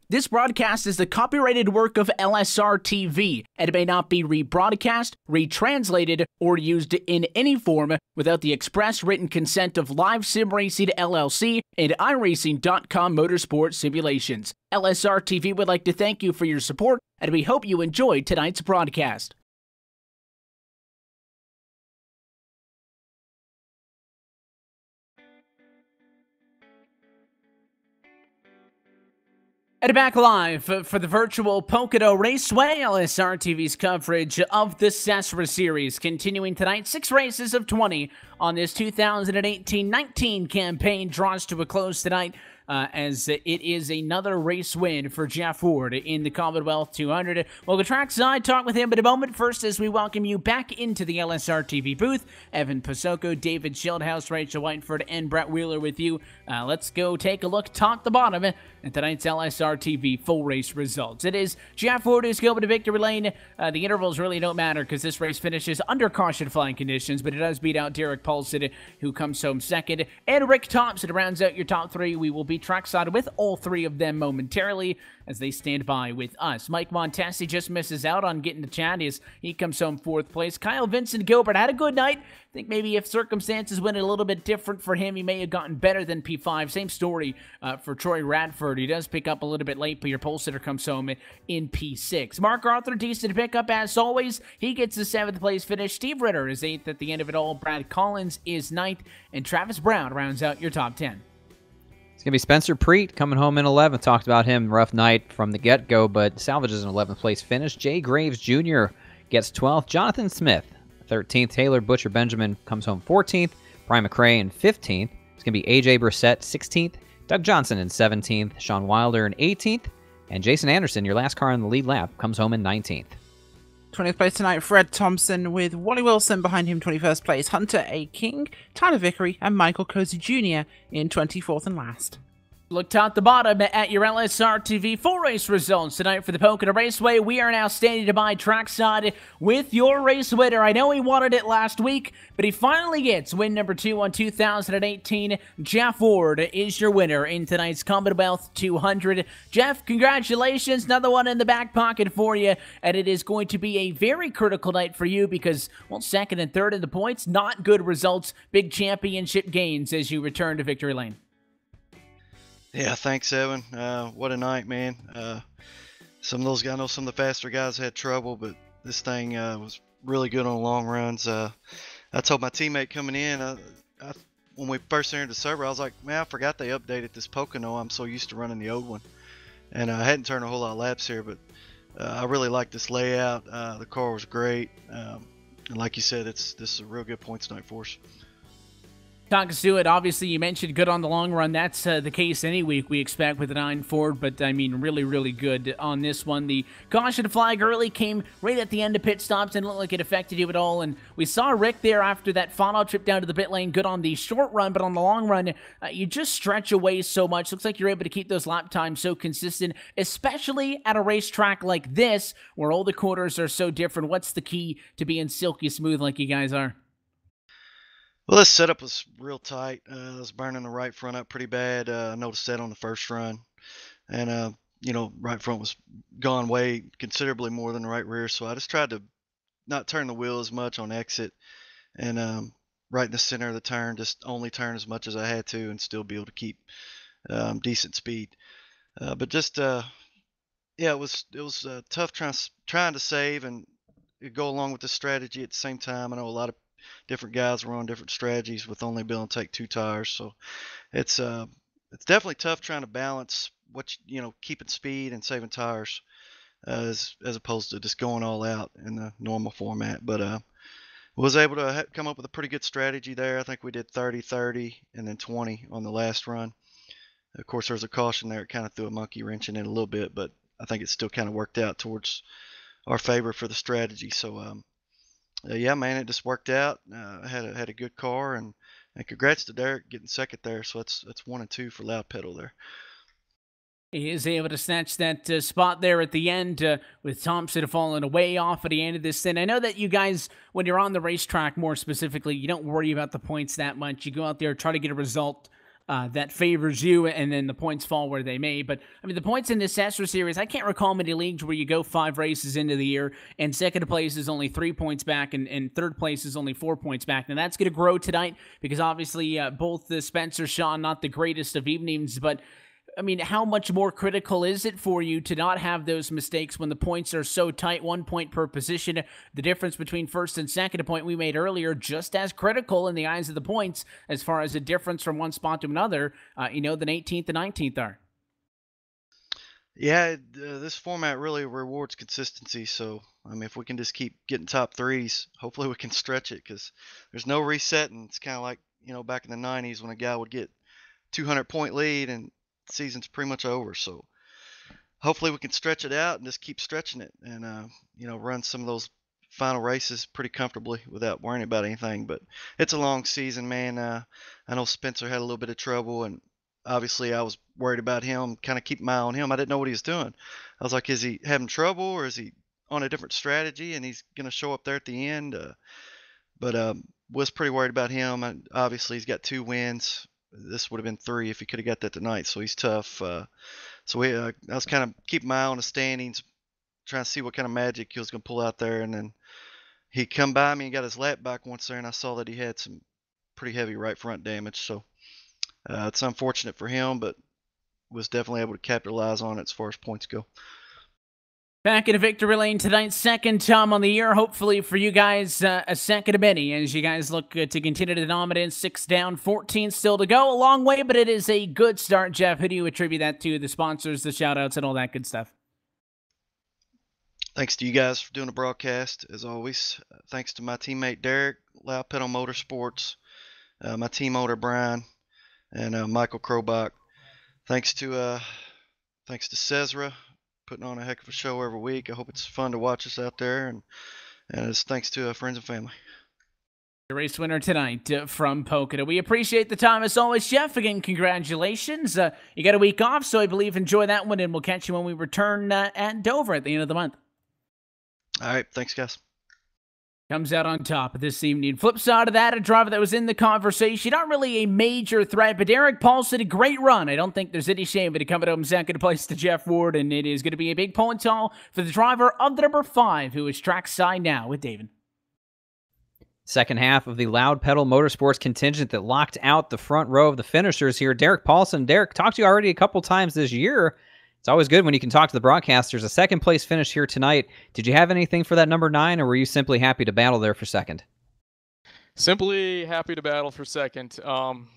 This broadcast is the copyrighted work of LSRTV, and it may not be rebroadcast, retranslated, or used in any form without the express written consent of Live Sim Racing LLC and iRacing.com Motorsport Simulations. LSRTV would like to thank you for your support, and we hope you enjoyed tonight's broadcast. And back live for the virtual Pocono Raceway. LSRTV's coverage of the SESRA series continuing tonight. 6 races of 20 on this 2018-19 campaign draws to a close tonight. As it is another race win for Jeff Ward in the Commonwealth 200. We'll go trackside, talk with him in a moment. First, as we welcome you back into the LSRTV booth, Evan Pocono, David Schildhouse, Rachel Whiteford, and Brett Wheeler with you. Let's go take a look top to bottom at tonight's LSRTV full race results. It is Jeff Ward who's going to victory lane. The intervals really don't matter because this race finishes under caution flying conditions, but it does beat out Derek Paulson, who comes home second, and Rick Thompson rounds out your top 3. We will be trackside with all 3 of them momentarily as they stand by with us. Mike Montesi just misses out on getting to chat as he comes home 4th place. Kyle Vincent Gilbert had a good night. I think maybe if circumstances went a little bit different for him, he may have gotten better than P5. Same story for Troy Radford. He does pick up a little bit late, but your pole sitter comes home in P6. Mark Arthur, decent pickup as always. He gets the 7th place finish. Steve Ritter is 8th at the end of it all. Brad Collins is 9th, and Travis Brown rounds out your top 10. It's going to be Spencer Preet coming home in 11th. Talked about him, rough night from the get-go, but salvages an 11th place finish. Jay Graves Jr. gets 12th. Jonathan Smith, 13th. Taylor Butcher Benjamin comes home 14th. Brian McRae in 15th. It's going to be A.J. Brissett, 16th. Doug Johnson in 17th. Sean Wilder in 18th. And Jason Anderson, your last car in the lead lap, comes home in 19th. 20th place tonight, Fred Thompson, with Wally Wilson behind him, 21st place, Hunter A. King, Tyler Vickery, and Michael Cozy Jr. in 24th and last. Look top to bottom at your LSRTV full race results tonight for the Pocono Raceway. We are now standing by trackside with your race winner. I know he wanted it last week, but he finally gets win number 2 on 2018. Jeff Ward is your winner in tonight's Commonwealth 200. Jeff, congratulations. Another one in the back pocket for you, and it is going to be a very critical night for you because, well, 2nd and 3rd in the points, not good results. Big championship gains as you return to victory lane. Yeah, thanks, Evan. What a night, man. Some of those guys, I know some of the faster guys had trouble, but this thing was really good on long runs. I told my teammate coming in, when we first entered the server, I was like, man, I forgot they updated this Pocono. I'm so used to running the old one. And I hadn't turned a whole lot of laps here, but I really like this layout. The car was great. And like you said, this is a real good points night for us. Talk us through it. Obviously, you mentioned good on the long run. That's the case any week we expect with the 9 Ford, but I mean, really, really good on this one. The caution flag early came right at the end of pit stops and it looked like it affected you at all. And we saw Rick there after that final trip down to the pit lane. Good on the short run, but on the long run, you just stretch away so much. Looks like you're able to keep those lap times so consistent, especially at a racetrack like this where all the corners are so different. What's the key to being silky smooth like you guys are? Well, this setup was real tight. I was burning the right front up pretty bad. I noticed that on the first run. And, you know, right front was gone way considerably more than the right rear. So I just tried to not turn the wheel as much on exit. And right in the center of the turn, just only turn as much as I had to and still be able to keep decent speed. But just, yeah, it was tough trying to save and go along with the strategy at the same time. I know a lot of different guys were on different strategies with only being able to take 2 tires, so it's definitely tough trying to balance keeping speed and saving tires as opposed to just going all out in the normal format. But was able to come up with a pretty good strategy there. I think we did 30-30 and then 20 on the last run. Of course, there was a caution there. It kind of threw a monkey wrench in it a little bit, but I think it still kind of worked out towards our favor for the strategy. So yeah, man, it just worked out. I had a good car, and congrats to Derek getting second there. So that's 1 and 2 for Loud Pedal there. He is able to snatch that spot there at the end with Thompson falling away off at the end of this thing. I know that you guys, when you're on the racetrack more specifically, you don't worry about the points that much. You go out there, try to get a result that favors you, and then the points fall where they may. But, I mean, the points in this SESRA series, I can't recall many leagues where you go 5 races into the year, and second place is only 3 points back, and third place is only 4 points back. Now, that's going to grow tonight, because obviously both Spencer, Sean, not the greatest of evenings, but I mean, how much more critical is it for you to not have those mistakes when the points are so tight, 1 point per position? The difference between first and second, a point we made earlier, just as critical in the eyes of the points as far as a difference from one spot to another, than 18th and 19th are. Yeah, this format really rewards consistency. So, I mean, if we can just keep getting top threes, hopefully we can stretch it because there's no resetting. It's kind of like, back in the 90s when a guy would get 200-point lead and season's pretty much over. So, hopefully we can stretch it out and just keep stretching it and, run some of those final races pretty comfortably without worrying about anything. But it's a long season, man. I know Spencer had a little bit of trouble, and obviously I was worried about him, kind of keep my eye on him. I didn't know what he was doing. I was like, is he having trouble or is he on a different strategy and he's going to show up there at the end? But was pretty worried about him. And obviously he's got 2 wins. This would have been 3 if he could have got that tonight. So he's tough. I was kind of keeping my eye on the standings, trying to see what kind of magic he was going to pull out there. And then he come by me and got his lap back once there, and I saw that he had some pretty heavy right front damage. So it's unfortunate for him, but was definitely able to capitalize on it as far as points go. Back in victory lane tonight, second time on the year. Hopefully for you guys, a second of many as you guys look to continue to dominate. 6 down, 14 still to go. A long way, but it is a good start. Jeff, who do you attribute that to? The sponsors, the shout-outs, and all that good stuff. Thanks to you guys for doing the broadcast, as always. Thanks to my teammate Derek, Loud Pedal Motorsports, my team owner Brian, and Michael Krobach. Thanks to SESRA, putting on a heck of a show every week. I hope it's fun to watch us out there, and it's thanks to friends and family. Your race winner tonight from Pocono. We appreciate the time as always, Jeff. Again, congratulations. You got a week off, so I believe enjoy that one, and we'll catch you when we return at Dover at the end of the month. All right, thanks, guys. Comes out on top this evening. Flip side of that, a driver that was in the conversation. Not really a major threat, but Derek Paulson, a great run. I don't think there's any shame in it coming up in second place to Jeff Ward, and it is going to be a big point all for the driver of the number 5, who is trackside now with David. Second half of the Loud Pedal Motorsports contingent that locked out the front row of the finishers here. Derek Paulson. Derek, talked to you already a couple times this year. It's always good when you can talk to the broadcasters. A second place finish here tonight. Did you have anything for that number 9, or were you simply happy to battle there for second? Simply happy to battle for second.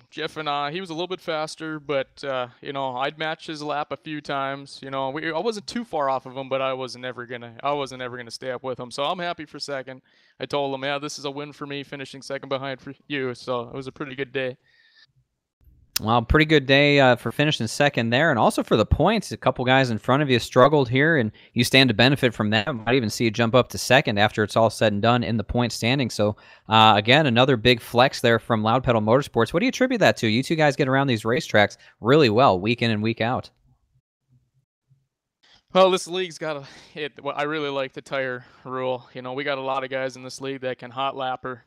Jeff and I, he was a little bit faster, but I'd match his lap a few times. I wasn't too far off of him, but I wasn't ever gonna stay up with him. So I'm happy for second. I told him, yeah, this is a win for me, finishing second behind for you. So it was a pretty good day. Well, pretty good day for finishing second there, and also for the points. A couple guys in front of you struggled here, and you stand to benefit from that. Might even see you jump up to second after it's all said and done in the point standing. So, again, another big flex there from Loud Pedal Motorsports. What do you attribute that to? You two guys get around these racetracks really well, week in and week out. Well, this league's got I really like the tire rule. We got a lot of guys in this league that can hot lapper,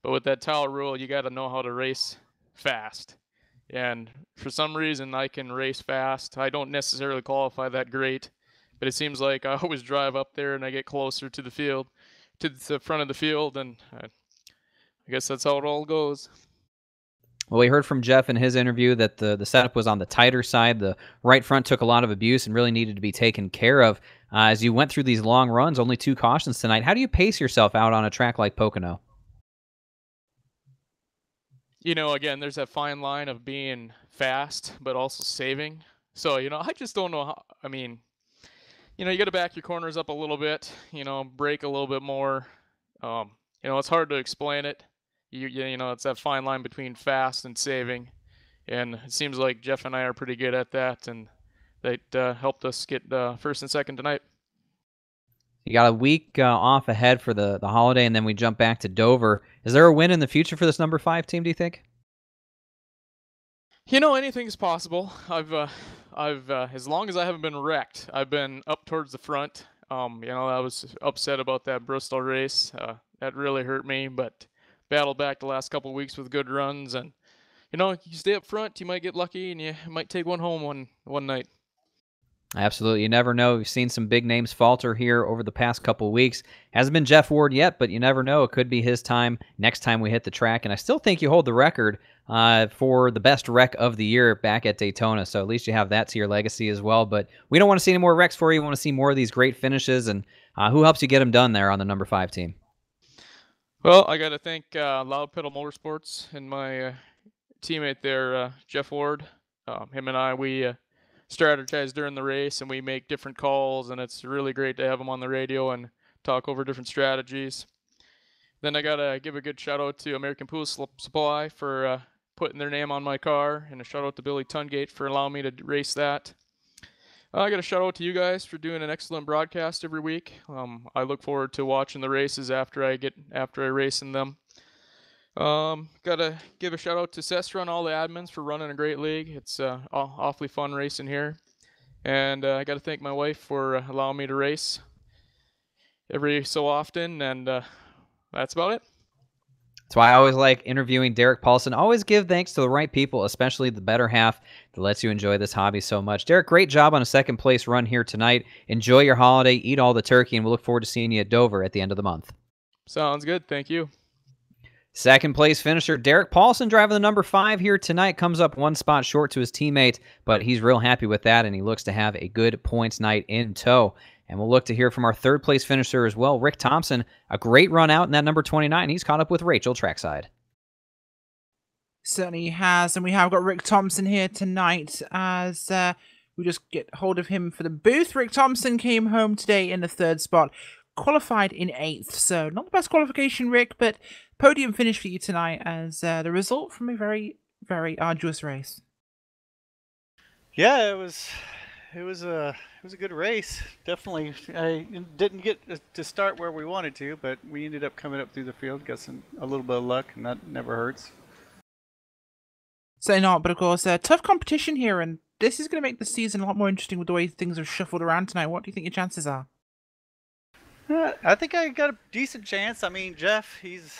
but with that tire rule, you got to know how to race fast. And for some reason, I can race fast. I don't necessarily qualify that great, but it seems like I always drive up there and I get closer to the field, to the front of the field, and I guess that's how it all goes. Well, we heard from Jeff in his interview that the setup was on the tighter side. The right front took a lot of abuse and really needed to be taken care of. As you went through these long runs, only 2 cautions tonight, how do you pace yourself out on a track like Pocono? Again, there's that fine line of being fast, but also saving. So, I just don't know how, you got to back your corners up a little bit, brake a little bit more. It's hard to explain it. It's that fine line between fast and saving. And it seems like Jeff and I are pretty good at that, and that helped us get first and second tonight. You got a week off ahead for the holiday, and then we jump back to Dover. Is there a win in the future for this number 5 team, do you think? Anything's possible. I've as long as I haven't been wrecked, I've been up towards the front. I was upset about that Bristol race. That really hurt me, but battled back the last couple of weeks with good runs. And, you stay up front, you might get lucky, and you might take one home one night. Absolutely. You never know. We've seen some big names falter here over the past couple weeks. Hasn't been Jeff Ward yet, but you never know. It could be his time next time we hit the track. And I still think you hold the record for the best wreck of the year back at Daytona. So at least you have that to your legacy as well. But we don't want to see any more wrecks for you. We want to see more of these great finishes. And who helps you get them done there on the number 5 team? Well, I got to thank Loud Pedal Motorsports and my teammate there, Jeff Ward. Him and I, we strategize during the race, and we make different calls, and it's really great to have him on the radio and talk over different strategies. Then I gotta give a good shout out to American Pool Supply for putting their name on my car, and a shout out to Billy Tungate for allowing me to race that. I got a shout out to you guys for doing an excellent broadcast every week. I look forward to watching the races after I race in them. Gotta give a shout out to SESRA and all the admins for running a great league. It's awfully fun racing here. And I gotta thank my wife for allowing me to race every so often, and that's about it. That's why I always like interviewing Derek Paulson. Always give thanks to the right people, especially the better half that lets you enjoy this hobby so much. Derek, great job on a second place run here tonight. Enjoy your holiday, eat all the turkey, and we'll look forward to seeing you at Dover at the end of the month. Sounds good. Thank you. Second place finisher Derek Paulson, driving the number 5 here tonight, comes up 1 spot short to his teammate, but he's real happy with that, and he looks to have a good points night in tow. And we'll look to hear from our third place finisher as well, Rick Thompson. A great run out in that number 29. He's caught up with Rachel trackside. Certainly has, and we have got Rick Thompson here tonight as we just get hold of him for the booth. Rick Thompson came home today in the 3rd spot, qualified in 8th, so not the best qualification, Rick, but podium finish for you tonight as the result from a very, very arduous race. Yeah, it was a good race. Definitely, I didn't get to start where we wanted to, but we ended up coming up through the field, got a little bit of luck, and that never hurts. So not, but of course, tough competition here, and this is going to make the season a lot more interesting with the way things are shuffled around tonight. What do you think your chances are? I think I got a decent chance. I mean, Jeff, he's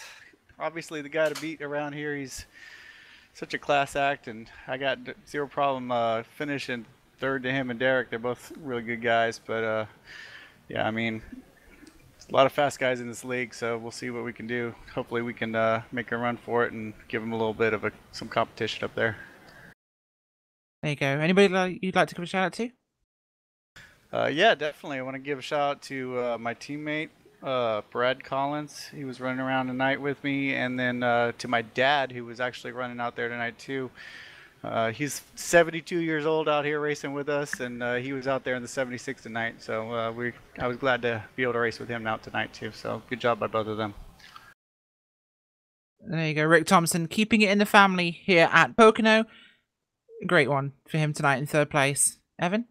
obviously the guy to beat around here. He's such a class act, and I got zero problem finishing 3rd to him and Derek. They're both really good guys, but yeah, I mean, a lot of fast guys in this league, so we'll see what we can do. Hopefully we can make a run for it and give them a little bit of some competition up there. There you go. Anybody you'd like to give a shout out to? Yeah, definitely. I want to give a shout out to my teammate, Brad Collins. He was running around tonight with me, and then to my dad, who was actually running out there tonight too. He's 72 years old out here racing with us, and he was out there in the 76 tonight. So I was glad to be able to race with him out tonight too. So good job by both of them. There you go, Rick Thompson, keeping it in the family here at Pocono. Great one for him tonight in 3rd place. Evan?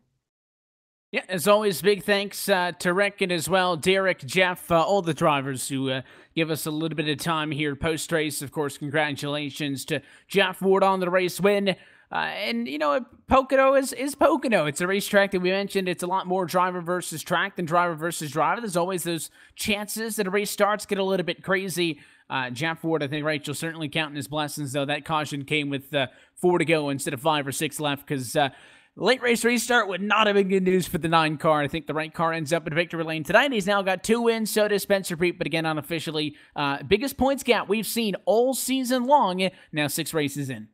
Yeah, as always, big thanks to Rick and as well Derek, Jeff, all the drivers who give us a little bit of time here post-race. Of course, congratulations to Jeff Ward on the race win. And, you know, Pocono is Pocono. It's a racetrack that we mentioned. It's a lot more driver versus track than driver versus driver. There's always those chances that a race starts get a little bit crazy. Jeff Ward, I think Rachel certainly counting his blessings, though. That caution came with 4 to go instead of 5 or 6 left because late race restart would not have been good news for the 9 car. I think the right car ends up in victory lane tonight. He's now got 2 wins. So does Spencer Peet, but again, unofficially, biggest points gap we've seen all season long. Now 6 races in.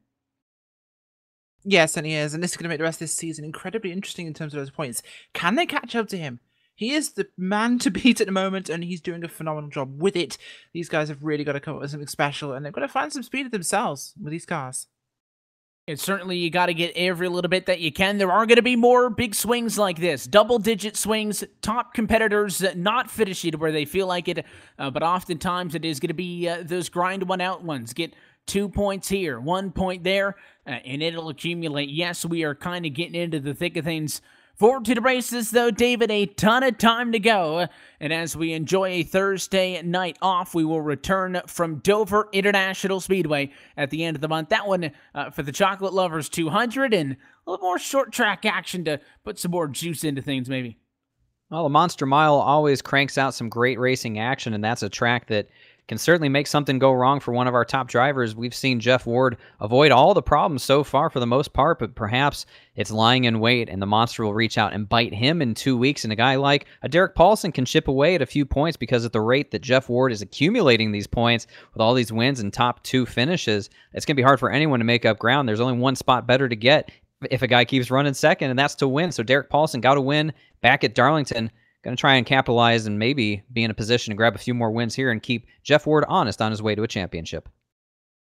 Yes, and he is. And this is going to make the rest of this season incredibly interesting in terms of those points. Can they catch up to him? He is the man to beat at the moment, and he's doing a phenomenal job with it. These guys have really got to come up with something special, and they've got to find some speed themselves with these cars. It's certainly you got to get every little bit that you can. There are going to be more big swings like this. Double-digit swings, top competitors not finishing where they feel like it, but oftentimes it is going to be those grind-one-out ones. Get 2 points here, 1 point there, and it'll accumulate. Yes, we are kind of getting into the thick of things. Forward to the races, though, David, a ton of time to go. And as we enjoy a Thursday night off, we will return from Dover International Speedway at the end of the month. That one for the Chocolate Lovers 200 and a little more short track action to put some more juice into things, maybe. Well, the Monster Mile always cranks out some great racing action, and that's a track that can certainly make something go wrong for one of our top drivers. We've seen Jeff Ward avoid all the problems so far for the most part, but perhaps it's lying in wait, and the monster will reach out and bite him in 2 weeks. And a guy like a Derek Paulson can chip away at a few points because at the rate that Jeff Ward is accumulating these points with all these wins and top 2 finishes, it's going to be hard for anyone to make up ground. There's only 1 spot better to get if a guy keeps running second, and that's to win. So Derek Paulson got to win back at Darlington. Going to try and capitalize and maybe be in a position to grab a few more wins here and keep Jeff Ward honest on his way to a championship.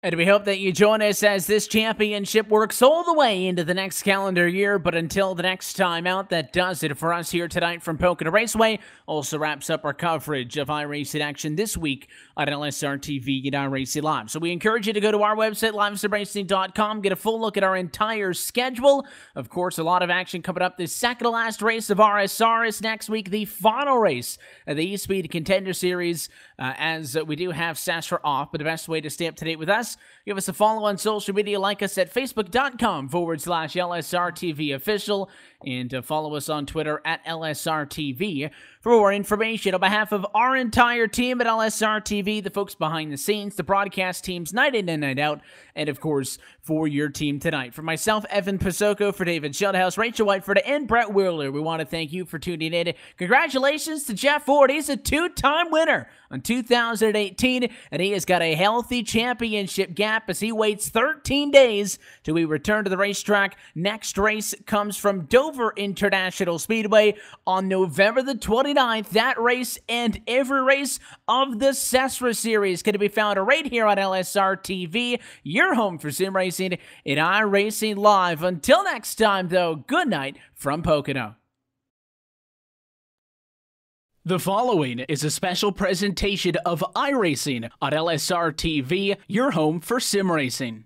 And we hope that you join us as this championship works all the way into the next calendar year. But until the next time out, that does it for us here tonight from Pocono Raceway. Also wraps up our coverage of iRacing action this week on LSRTV and iRacing Live. So we encourage you to go to our website, livesimracing.com, get a full look at our entire schedule. Of course, a lot of action coming up. This second to last race of RSR is next week, the final race of the eSpeed Contender Series, as we do have SESRA off. But the best way to stay up to date with us, give us a follow on social media, like us at facebook.com/LSRTV official, and follow us on Twitter at LSRTV for more information. On behalf of our entire team at LSRTV, the folks behind the scenes, the broadcast teams night in and night out, and of course, for your team tonight. For myself, Evan Pasoko, for David Sheldhouse, Rachel Whiteford, and Brett Wheeler, we want to thank you for tuning in. Congratulations to Jeff Ford. He's a two-time winner on 2018, and he has got a healthy championship gap as he waits 13 days till we return to the racetrack. Next race comes from Dover International Speedway on November the 29th. That race and every race of the SESRA Series can be found right here on LSRTV, your home for sim racing and iRacing Live. Until next time, though, good night from Pocono. The following is a special presentation of iRacing on LSRTV, your home for sim racing.